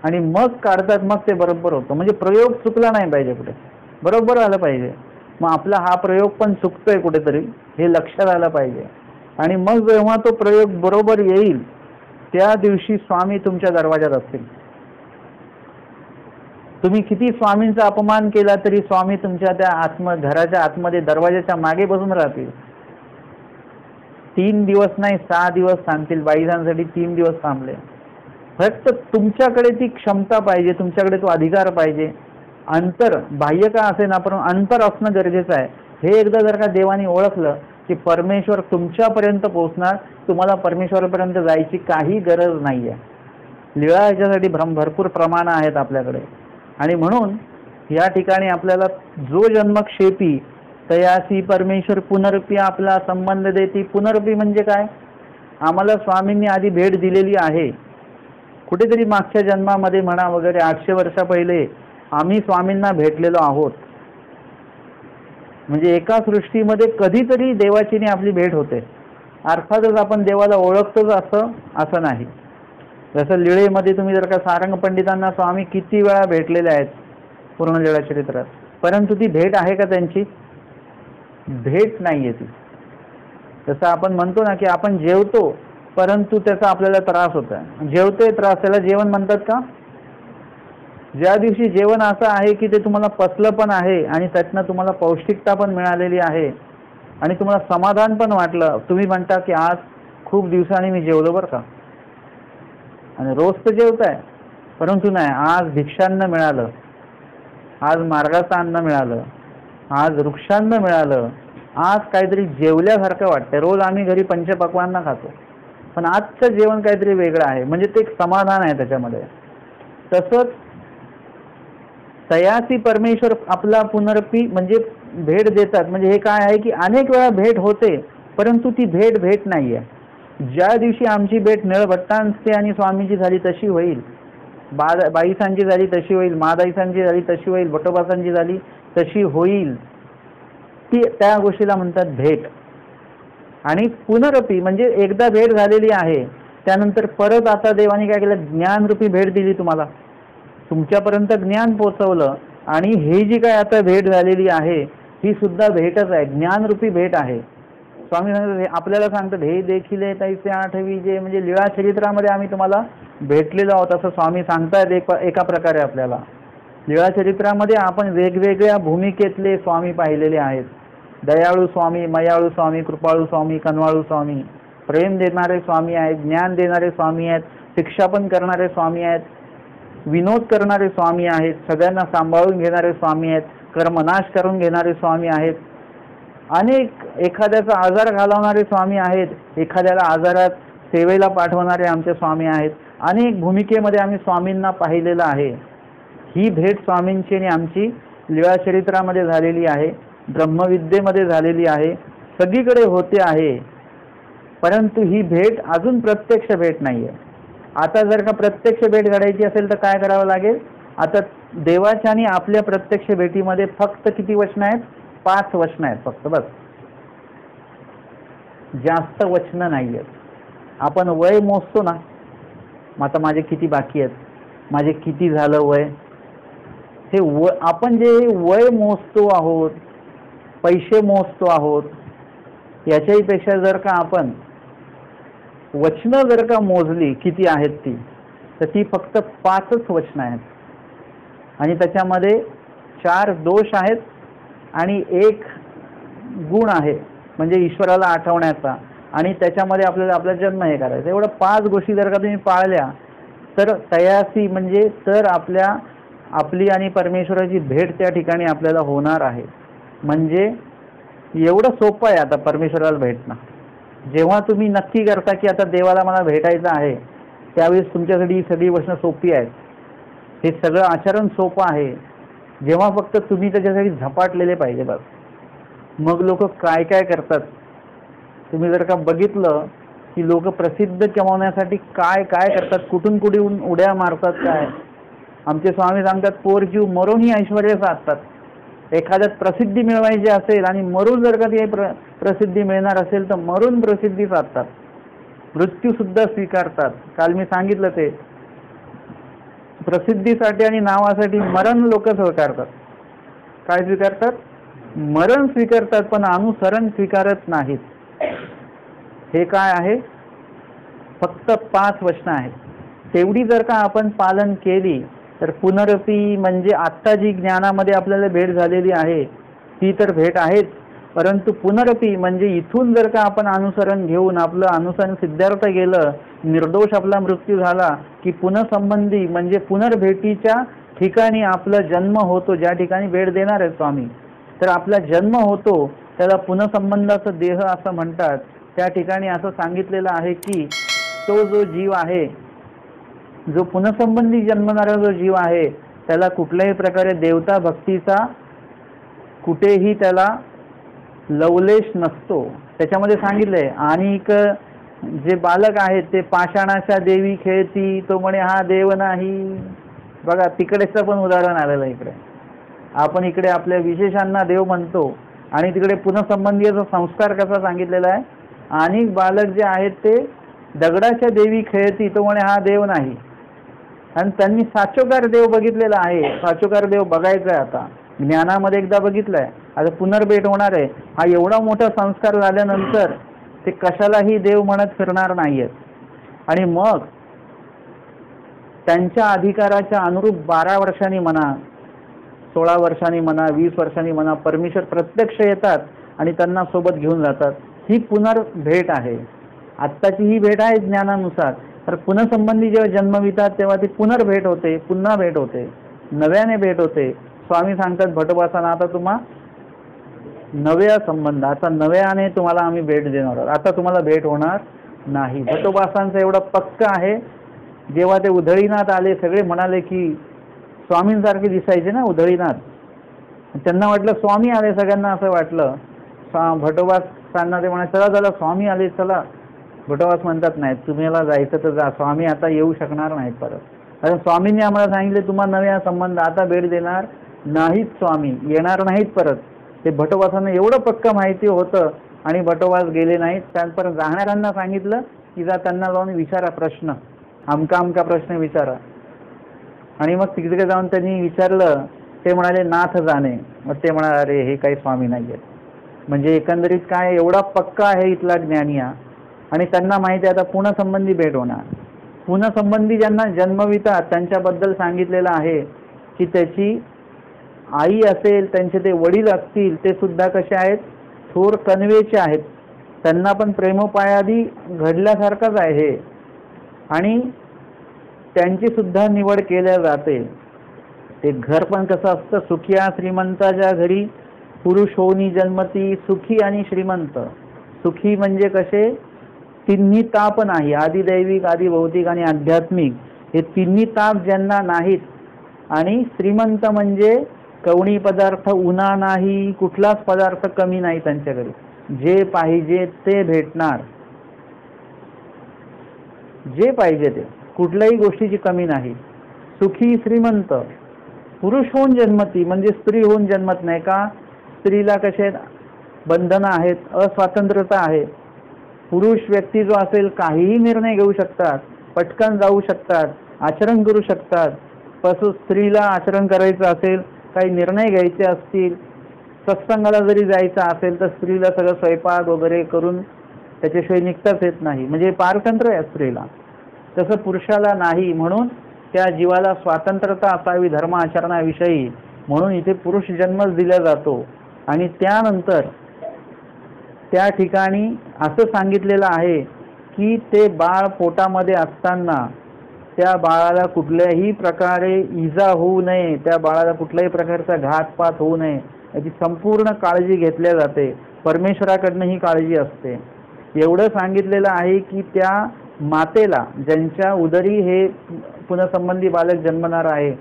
आणि मग काढतात, मग ते बरोबर होतं. म्हणजे प्रयोग चुकला नाही पाहिजे, कुठे बरोबर आलं पाहिजे. मग आपला हा प्रयोग पण चुकतोय कुठेतरी हे लक्षात आलं पाहिजे. आणि मग जेव्हा तो प्रयोग बरोबर येईल त्या दिवशी स्वामी तुमच्या दरवाजात असतील. तुम्ही किती स्वामींचा अपमान केला तरी स्वामी तुमच्या त्या घराच्या आतमध्ये दरवाजाच्या मागे बसून राहतील. 3 दिवस नाही 6 दिवस थांबतील. बाईजांसाठी 3 दिवस थांबले. फक्त तुमच्याकडे ती क्षमता पाहिजे, तुमच्याकडे तो अधिकार पाहिजे. अंतर बाह्य का असेना पण अंतर असणं गरजेचं आहे. हे एकदा जर का देवाने ओळखलं की परमेश्वर तुमच्यापर्यंत पोहोचणार, तुम्हाला परमेश्वरापर्यंत जायची काही गरज नाही आहे. लीळा याच्यासाठी भरपूर प्रमाण आहेत आपल्याकडे. आणि म्हणून या ठिकाणी आपल्याला जो जन्मक्षेपी तयासी परमेश्वर पुनरपी आपला संबंध देती. पुनरपी म्हणजे काय? आम्हाला स्वामींनी आधी भेट दिलेली आहे. कुठेतरी मागच्या जन्मामध्ये म्हणा वगैरे 800 वर्षा पहिले आम्ही स्वामींना भेटलेलो आहोत. म्हणजे एका सृष्टीमध्ये कधीतरी देवाची आपली भेट होते. अर्थातच आपण देवाला ओळखतोच असं नाही. जसं लीळेमध्ये तुम्ही जर का सारंग पंडितांना स्वामी किती वेळा भेटलेले आहेत पूर्ण लीळा चरित्रात, परंतु ती भेट आहे का त्यांची? भेट नाहीये ती. जसं आपण म्हणतो ना की आपण जेवतो परंतु त्याचा आपल्याला त्रास होत आहे. जेवतोय त्रास, त्याला जेवण म्हणतात का? ज्या दिवशी जेवण असं आहे की ते तुम्हाला पचलं पण आहे आणि त्यातनं तुम्हाला पौष्टिकता पण मिळालेली आहे आणि तुम्हाला समाधान पण वाटलं, तुम्ही म्हणता की आज खूप दिवसांनी मी जेवलो बरं का. आणि रोज तर जेवताय, परंतु नाही, आज भिक्षान्न मिळालं, आज मार्गाचं अन्न मिळालं, आज वृक्षान्न मिळालं, आज काहीतरी जेवल्यासारखं वाटतंय. रोज आम्ही घरी पंचपक्वान्न खातो, पण आजचं जेवण काहीतरी वेगळं आहे, म्हणजे ते एक समाधान आहे त्याच्यामध्ये. तसंच तयासी परमेश्वर आपला पुनरपी म्हणजे भेट देतात. म्हणजे हे काय आहे की अनेक वेळा भेट होते परंतु ती भेट नाही आहे. ज्या दिवशी आमची भेट निळभट्टांचे आणि स्वामीची झाली तशी होईल, बाईसांची झाली तशी होईल, महादाईसांची झाली तशी होईल, भटोबासांची झाली तशी होईल, ती त्या गोष्टीला म्हणतात भेट. आणि पुनरपी म्हणजे एकदा भेट झालेली आहे, त्यानंतर परत आता देवाने काय केलं, ज्ञानरूपी भेट दिली तुम्हाला, तुमच्यापर्यंत ज्ञान पोचवलं. आणि ही जी काय आता भेट झालेली आहे ही सुद्धा भेटच आहे, ज्ञानरूपी भेट आहे. स्वामी आपल्याला सांगतात हे देखील तैसे आठवी जे, म्हणजे लीळा चरित्रामध्ये आम्ही तुम्हाला भेटलेलो आहोत असं स्वामी सांगतायत. एका प्रकारे आपल्याला लीळा चरित्रामध्ये आपण वेगवेगळ्या भूमिकेतले स्वामी पाहिलेले आहेत. दयाळू स्वामी, मयाळू स्वामी, कृपाळू स्वामी, कनवाळू स्वामी, प्रेम देणारे स्वामी आहेत, ज्ञान देणारे स्वामी आहेत, शिक्षा पण करणारे स्वामी आहेत, विनोद करणारे स्वामी आहेत, सगळ्यांना सांभाळून घेणारे स्वामी आहेत, कर्मनाश करून घेणारे स्वामी आहेत, अनेक एखाद्याचा आजार घालवणारे स्वामी आहेत, एखाद्याला आजारात सेवेला पाठवणारे आमचे स्वामी आहेत. अनेक भूमिकेमध्ये आम्ही स्वामींना पाहिलेलं आहे. ही भेट स्वामींची आणि आमची लीळा चरित्रामध्ये झालेली आहे, ब्रह्मविद्येमध्ये झालेली आहे, सगळीकडे होते आहे. परंतु ही भेट अजून प्रत्यक्ष भेट नाही आहे. आता जर का प्रत्यक्ष भेट घडायची असेल तर काय करावं लागेल? आता देवाच्या आणि आपल्या प्रत्यक्ष भेटीमध्ये फक्त किती वचनं आहेत? 5 वचनं आहेत फक्त, बस. जास्त वचनं नाही आहेत. आपण वय मोजतो ना, आता माझे किती बाकी आहेत, माझे किती झालं वय, हे आपण जे वय मोजतो आहोत, पैसे मोजतो आहोत, याच्याही पेक्षा जर का आपण वचनं जर का मोजली किती आहेत ती, तर ती फक्त 5च वचनं आहेत. आणि त्याच्यामध्ये 4 दोष आहेत आणि 1 गुण आहे, म्हणजे ईश्वराला आठवण्याचा, आणि त्याच्यामध्ये आपल्याला आपला जन्म हे करायचा. एवढं 5 गोष्टी जर का तुम्ही पाळल्या तर तयासी म्हणजे तर आपली आणि परमेश्वराची भेट त्या ठिकाणी आपल्याला होणार आहे. म्हणजे एवढं सोपं आहे आता परमेश्वराला भेटणं. जेव्हा तुम्ही नक्की करता की आता देवाला मला भेटायचं आहे, त्यावेळेस तुमच्यासाठी ही सगळी वचनं सोपी आहेत, हे सगळं आचरण सोपं आहे. जेव्हा फक्त तुम्ही त्याच्यासाठी झपाटलेले पाहिजे बस. मग लोक काय काय करतात तुम्ही जर का बघितलं की लोक प्रसिद्ध कमवण्यासाठी काय काय करतात, कुठून कुठून उड्या मारतात. काय आमचे स्वामी सांगतात, पोरजीव मरूनही ऐश्वर्य साधतात. एखाद्यात प्रसिद्धी मिळवायची असेल आणि मरून जर का ती प्रसिद्धी मिळणार असेल तर मरून प्रसिद्धी साधतात, मृत्यू सुद्धा स्वीकारतात. काल मी सांगितलं ते प्रसिद्धीसाठी आणि नावासाठी मरण लोक स्वीकारतात. काय स्वीकारतात? मरण स्वीकारतात, पण अनुसरण स्वीकारत नाहीत. हे काय आहे? फक्त 5 वचनं आहेत. तेवढी जर का आपण पालन केली तर पुनरपी म्हणजे आत्ता जी ज्ञानामध्ये आपल्याला भेट झालेली आहे ती तर भेट आहेच, परंतु पुनरपी म्हणजे इथून जर का आपण अनुसरण घेऊन आपलं अनुसरण सिद्धार्थ गेलं, निर्दोष आपला मृत्यू झाला की पुनःसंबंधी म्हणजे पुनर्भेटीच्या ठिकाणी आपला जन्म होतो, ज्या ठिकाणी भेट देणार आहे स्वामी, तर आपला जन्म होतो त्याला पुनःसंबंधाचा देह असं म्हणतात. त्या ठिकाणी असं सांगितलेलं आहे की तो जो जीव आहे, जो पुनःसंबंधी जन्मणारा जो जीव आहे, त्याला कुठल्याही प्रकारे देवता भक्तीचा कुठेही त्याला लवलेश नसतो. त्याच्यामध्ये सांगितलंय, आणि जे बालक आहेत ते पाषाणाच्या देवी खेळती, तो म्हणे हा देव नाही. बघा तिकडेच पण उदाहरण आलेलं आहे. इकडे आपण इकडे आपल्या विशेषांना देव म्हणतो आणि तिकडे पुनःसंबंधीचा संस्कार कसा सांगितलेला आहे. आणि बालक जे आहेत ते दगडाच्या देवी खेळती, तो म्हणे हा देव नाही. आणि त्यांनी साचोकार देव बघितलेला आहे. साचोकार देव बघायचा आहे, आता ज्ञानामध्ये एकदा बघितलंय, आता पुनर्भेट होणार आहे. हा एवढा मोठा संस्कार झाल्यानंतर ते कशालाही देव म्हणत फिरणार नाहीयेत. आणि मग त्यांच्या अधिकाराच्या अनुरूप 12 वर्षांनी म्हणा, 16 वर्षांनी म्हणा, 20 वर्षांनी म्हणा, परमेश्वर प्रत्यक्ष येतात आणि त्यांना सोबत घेऊन जातात. ही पुनर्भेट आहे. आत्ताची ही भेट आहे ज्ञानानुसार. तर पुनःसंबंधी जेव्हा जन्मवितात तेव्हा ती पुनर्भेट होते, पुन्हा भेट होते, नव्याने भेट होते. स्वामी सांगतात भटोबासांना, आता तुम्हा नव्या संबंध, आता नव्याने तुम्हाला आम्ही भेट देणार आहोत, आता तुम्हाला भेट होणार नाही. भटोबासांचं एवढं पक्क आहे. जेव्हा ते उधळीनाथ आले, सगळे म्हणाले की स्वामींसारखे दिसायचे ना उधळीनाथ, त्यांना वाटलं स्वामी आले, सगळ्यांना असं वाटलं. भटोबासांना ते म्हणाले चला चला स्वामी आले चला. भटोबास म्हणतात नाही, तुम्हाला जायचं तर जा, स्वामी आता येऊ शकणार नाहीत परत. कारण स्वामींनी आम्हाला सांगितले तुम्हाला नव्या संबंध, आता भेट देणार नाहीत, स्वामी येणार नाहीत परत. ते भटोबासांना एवढं पक्क माहिती होतं आणि भटोबास गेले नाहीत. त्यानंतर जाणाऱ्यांना सांगितलं की जा त्यांना जाऊन विचारा प्रश्न, आमका आमका प्रश्न विचारा. आणि मग तिकडे जाऊन त्यांनी विचारलं, ते म्हणाले नाथ जाणे. मग ते म्हणाले अरे हे काही स्वामी नाही आहेत. म्हणजे एकंदरीत काय एवढा पक्का आहे इथला ज्ञानी हा. आणि त्यांना माहिती आहे आता पुनःसंबंधी भेट होणार. पुनःसंबंधी ज्यांना जन्मवितात त्यांच्याबद्दल सांगितलेलं आहे की त्याची आई असेल, त्यांचे ते वडील असतील, ते सुद्धा कसे आहेत, थोर कणवेचे आहेत. त्यांना पण प्रेमोपायादी घडल्यासारखंच आहे हे. आणि त्यांची सुद्धा निवड केल्या जाते. ते घर पण कसं असतं, सुखिया श्रीमंताच्या घरी पुरुष होऊनी जन्मती, सुखी आणि श्रीमंत. सुखी म्हणजे कसे, तिन्ही ताप नाही, आधी दैविक, आधी भौतिक आणि आध्यात्मिक, हे तिन्ही ताप ज्यांना नाहीत. आणि श्रीमंत म्हणजे कवणी पदार्थ उन्हा नाही, कुठलाच पदार्थ कमी नाही त्यांच्याकडे, जे पाहिजे ते भेटणार, जे पाहिजे ते, कुठल्याही गोष्टीची कमी नाही. सुखी श्रीमंत. पुरुष होऊन जन्मती म्हणजे स्त्री होऊन जन्मत नाही का. स्त्रीला कसे बंधनं आहेत, अस्वातंत्र्यता आहे. पुरुष व्यक्ती जो असेल काहीही निर्णय घेऊ शकतात, पटकन जाऊ शकतात, आचरण करू शकतात. तसं स्त्रीला आचरण करायचं असेल, काही निर्णय घ्यायचे असतील, सत्संगाला जरी जायचं असेल तर स्त्रीला सगळं स्वयंपाक वगैरे करून त्याच्याशिवाय निघताच येत नाही. म्हणजे पारतंत्र्य आहे स्त्रीला. तसं पुरुषाला नाही. म्हणून त्या जीवाला स्वातंत्र्यता असावी धर्म आचरणाविषयी, म्हणून इथे पुरुष जन्मच दिला जातो. आणि त्यानंतर त्या ठिकाणी असं सांगितलेलं आहे की ते बाळ पोटामध्ये असताना त्या बाळाला कुठल्याही प्रकारे इजा होऊ नये, त्या बाळाला कुठल्याही प्रकारचा घातपात होऊ नये, याची संपूर्ण काळजी घेतल्या जाते. परमेश्वराकडनं ही काळजी असते. एवढं सांगितलेलं आहे की त्या मातेला, ज्यांच्या उदरी हे पुनःसंबंधी बालक जन्मणार आहे,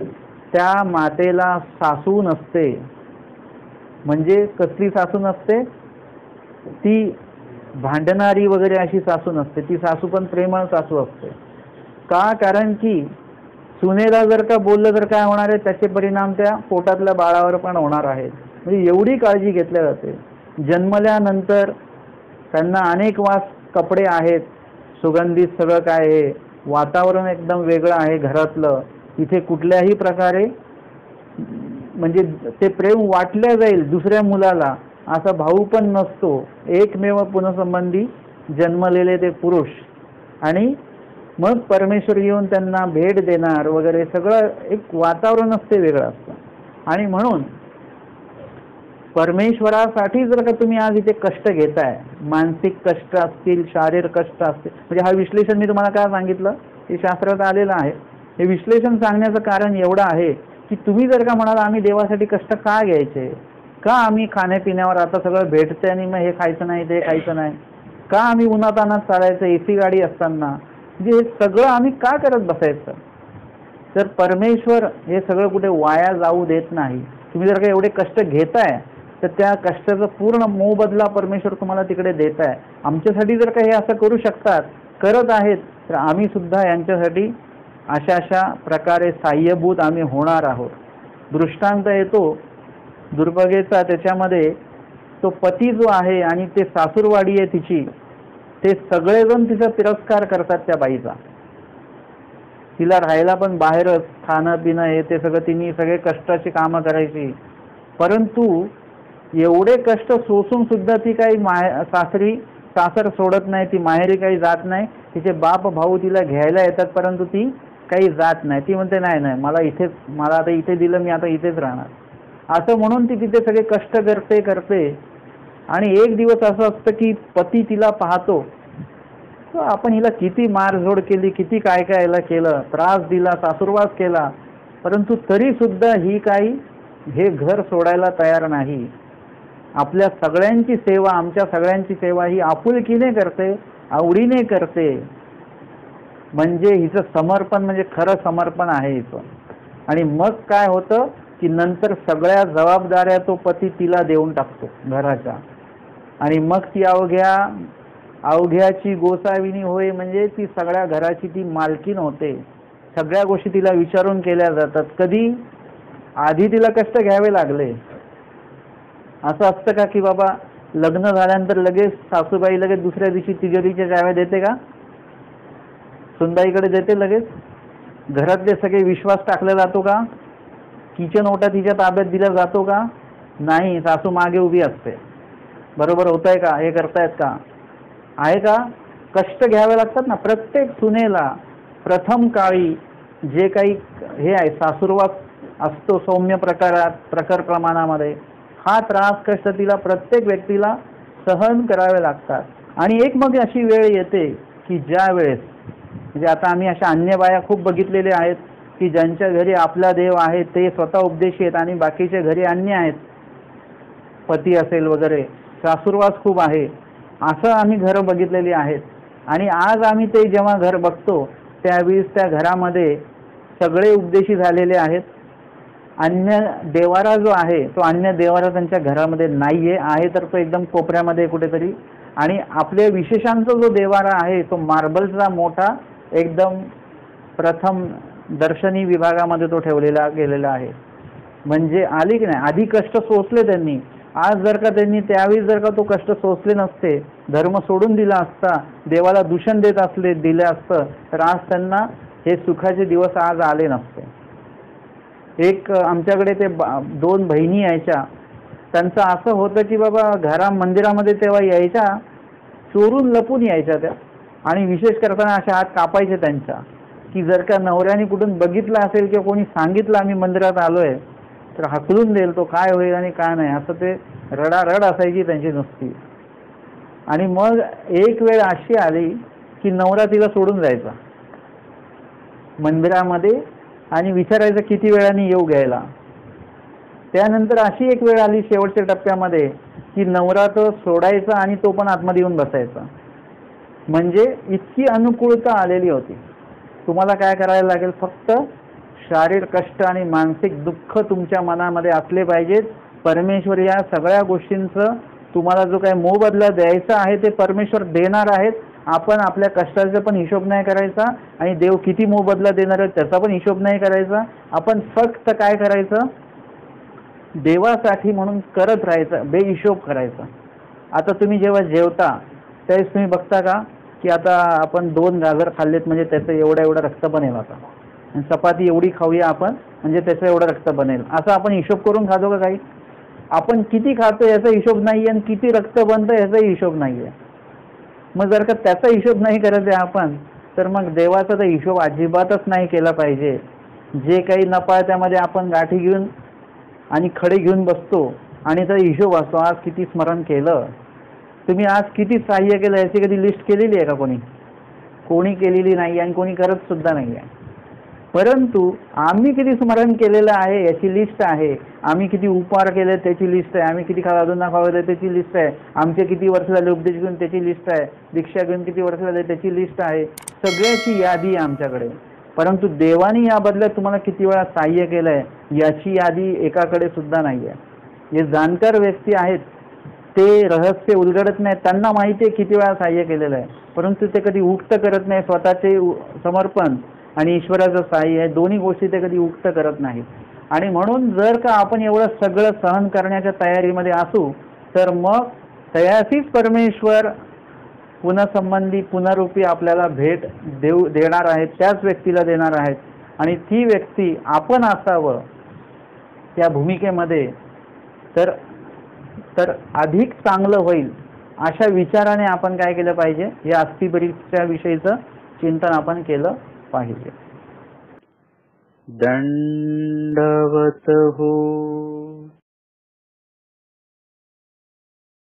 त्या मातेला सासू नसते. म्हणजे कसली सासू नसते, ती भांडणारी वगैरे अशी सासू नसते. ती सासू पण प्रेमळ सासू असते. का, कारण की सुनेला जर का बोललं तर काय होणार आहे, त्याचे परिणाम त्या पोटातल्या बाळावर पण होणार आहेत. म्हणजे एवढी काळजी घेतल्या जाते. जन्मल्यानंतर त्यांना अनेक वास कपडे आहेत, सुगंधित सगळं काय आहे, वातावरण एकदम वेगळं आहे घरातलं. इथे कुठल्याही प्रकारे म्हणजे ते प्रेम वाटलं जाईल दुसऱ्या मुलाला असा भाऊ पण नसतो. एकमेव पुनःसंबंधी जन्मलेले ते पुरुष. आणि मग परमेश्वर येऊन त्यांना भेट देणार वगैरे सगळं एक वातावरणच ते वेगळं असतं. आणि म्हणून परमेश्वरासाठी जर का तुम्ही आज इथे कष्ट घेताय, मानसिक कष्ट असतील, शारीरिक कष्ट असतील, म्हणजे हा विश्लेषण मी तुम्हाला काय सांगितलं हे शास्त्रात आलेलं आहे. हे विश्लेषण सांगण्याचं कारण एवढं आहे की तुम्ही जर का म्हणाल आम्ही देवासाठी कष्ट का घ्यायचे, का आम्ही खाण्यापिण्यावर आता सगळं भेटतंय आणि मग हे खायचं नाही ते खायचं नाही, का आम्ही उन्हातानात चालायचं एसी गाडी असताना, म्हणजे हे सगळं आम्ही का करत बसायचं. तर परमेश्वर हे सगळं कुठे वाया जाऊ देत नाही. तुम्ही जर का एवढे कष्ट घेताय तर त्या कष्टाचा पूर्ण मोबदला परमेश्वर तुम्हाला तिकडे देत आहे. आमच्यासाठी जर का हे असं करू शकतात, करत आहेत, तर आम्ही सुद्धा यांच्यासाठी अशा अशा प्रकारे साह्यभूत आम्ही होणार आहोत. दृष्टांत येतो दुर्भगेचा, त्याच्यामध्ये तो पती जो आहे आणि ते सासूरवाडी आहे तिची, ते सगळेजण तिचा तिरस्कार करतात त्या बाईचा. तिला राहायला पण बाहेरच, खाणं पिणं हे ते सगळं, तिने सगळे कष्टाची कामं करायची, परंतु एवढे कष्ट सोसून सुद्धा ती काही सासर सोडत नाही, ती माहेरी काही जात नाही. तिचे बाप भाऊ तिला घ्यायला येतात परंतु ती काही जात नाही. ती म्हणते नाही नाही मला आता इथे दिलं, मी आता इथेच राहणार, असं म्हणून ती तिथे सगळे कष्ट करते. आणि एक दिवस असं असतं की पती तिला पाहतो, आपण हिला किती मारझोड केली, किती काय काय याला केलं, त्रास दिला, सासूरवास केला, परंतु तरी सुद्धा ही काही हे घर सोडायला तयार नाही. आपल्या सगळ्यांची सेवा, आमच्या सगळ्यांची सेवा ही आपुलकीने करते, आवडीने करते. म्हणजे हिचं समर्पण म्हणजे खरं समर्पण आहे हिचं. आणि मग काय होतं की नंतर सगळ्या जबाबदाऱ्या तो पती तिला देऊन टाकतो घराच्या. आणि मग ती अवघ्याची गोसाविनी होय, म्हणजे ती सगळ्या घराची ती मालकीन होते. सगळ्या गोष्टी तिला विचारून केल्या जातात. कधी आधी तिला कष्ट घ्यावे लागले. असं असतं का की बाबा लग्न झाल्यानंतर लगेच सासूबाई लगेच दुसऱ्या दिवशी तिजोरीच्या चाव्या देते का, सुनबाईकडे देते लगेच? घरातले सगळे विश्वास टाकला जातो का? किचन ओटा तिच्या ताब्यात दिला जातो का? नाही, सासू मागे उभी असते. बरोबर होत आहे का? हे करतायत का? आहे का? कष्ट घ्यावे लागतात ना प्रत्येक सुनेला. प्रथम काळी जे काही हे आहे सासूरवास असतो सौम्य प्रकार प्रमाणामध्ये, हा त्रास कष्ट तिला प्रत्येक व्यक्तीला सहन करावे लागतात. आणि एक मग अशी वेळ येते की ज्या वेळेस, म्हणजे आता आम्ही अशा अन्य बाया खूप बघितलेले आहेत की ज्यांच्या घरी आपला देव आहे ते स्वतः उपदेशी आहेत आणि बाकीच्या घरी अन्य आहेत, पती असेल वगैरे, सासूरवास खूप आहे, असं आम्ही घरं बघितलेली आहेत. आणि आज आम्ही ते जेव्हा घर बघतो त्यावेळेस त्या घरामध्ये सगळे उपदेशी झालेले आहेत. अन्य देवारा जो आहे तो अन्य देवारा त्यांच्या घरामध्ये नाहीये, आहे तर तो एकदम कोपऱ्यामध्ये कुठेतरी. आणि आपल्या विशेषांचा जो देवारा आहे तो मार्बलचा मोठा एकदम प्रथम दर्शनी विभागामध्ये तो ठेवलेला गेलेला आहे. म्हणजे आली की नाही, आधी कष्ट सोसले त्यांनी. आज जर का त्यांनी त्यावेळी जर का तो कष्ट सोसले नसते, धर्म सोडून दिला असता, देवाला दूषण दिलं असतं, तर आज त्यांना हे सुखाचे दिवस आज आले नसते. एक आमच्याकडे ते 2 बहिणी यायच्या, त्यांचं असं होतं की बाबा मंदिरामध्ये तेव्हा यायच्या, चोरून लपून यायच्या त्या. आणि विशेष करताना अशा हात कापायचे त्यांच्या, की जर का नवऱ्याने कुठून बघितलं असेल किंवा कोणी सांगितलं आम्ही मंदिरात आलोय तर हकलून देईल, तो काय होईल आणि काय नाही, असं ते रडारड असायची त्यांची नुसती. आणि मग एक वेळ अशी आली की नवरा तिला सोडून जायचा मंदिरामध्ये आणि विचारायचं किती वेळाने येऊ घ्यायला. त्यानंतर अशी एक वेळ आली शेवटच्या टप्प्यामध्ये की नवरा तो सोडायचा आणि तो पण आतमध्ये येऊन बसायचा. म्हणजे इतकी अनुकूलता आलेली होती. तुम्हाला काय करायला लागेल, फक्त शारीरिक कष्ट आणि मानसिक दुःख तुमच्या मनामध्ये असले पाहिजेत. परमेश्वर या सगळ्या गोष्टींचं तुम्हाला जो काही मोबदला द्यायचा आहे ते परमेश्वर देणार आहेत. आपण आपल्या कष्टाचा पण हिशोब नाही करायचा आणि देव किती मोबदला देणार आहे त्याचा पण हिशोब नाही करायचा. आपण फक्त काय करायचं, देवासाठी म्हणून करत राहायचं, बेहिशोब करायचं. आता तुम्ही जेव्हा जेवता त्यावेळेस तुम्ही बघता का की आता आपण 2 गाजर खाल्लेत म्हणजे त्याचं एवढं रक्त बनेल, आता आणि चपाती एवढी खाऊया आपण म्हणजे त्याचं एवढं रक्त बनेल, असं आपण हिशोब करून खातो का काही? आपण किती खातो याचा हिशोब नाही आहे आणि किती रक्त बनतं याचाही हिशोब नाही आहे. मग जर का त्याचा हिशोब नाही करत आहे आपण, तर मग देवाचा तर हिशोब अजिबातच नाही केला पाहिजे. जे काही नफा त्यामध्ये आपण गाठी घेऊन आणि खडे घेऊन बसतो आणि तर हिशोब असतो, आज किती स्मरण केलं, तुम्ही आज किती सहाय्य केलं याची कधी लिस्ट केलेली आहे का कोणी? कोणी केलेली नाही आणि कोणी करत सुद्धा नाही आहे. परंतु आम्ही किती स्मरण केलेलं आहे याची लिस्ट आहे, आम्ही किती उपहार केले त्याची लिस्ट आहे, आम्ही किती खावादूंना खावले त्याची लिस्ट आहे, आमचे किती वर्ष झाले उपदेश घेऊन त्याची लिस्ट आहे, दीक्षा घेऊन किती वर्ष झाले त्याची लिस्ट आहे. सगळ्याची यादी आहे आमच्याकडे. परंतु देवानी या बदल्यात तुम्हाला किती वेळा सहाय्य केलंय याची यादी एकाकडे सुद्धा नाही आहे. जे जाणकार व्यक्ती आहेत ते रहस्य उलगडत नाही, त्यांना माहिती आहे किती वेळा सहाय्य केलेलं आहे, परंतु ते कधी उक्त करत नाही. स्वतःचे समर्पण आणि ईश्वराचं सहाय्य आहे, दोन्ही गोष्टी ते कधी उक्त करत नाहीत. आणि म्हणून जर का आपण एवढं सगळं सहन करण्याच्या तयारीमध्ये असू तर मग तयासीच परमेश्वर पुनःसंबंधी पुनरूपी आपल्याला भेट देणार आहेत, त्याच व्यक्तीला देणार आहेत. आणि ती व्यक्ती आपण असावं त्या भूमिकेमध्ये, तर तर अधिक चांगलं होईल अशा विचाराने आपण काय केलं पाहिजे, या अस्थिपरीक्षा विषयीचं चिंतन आपण केलं पाहिजे. दंडवत हो.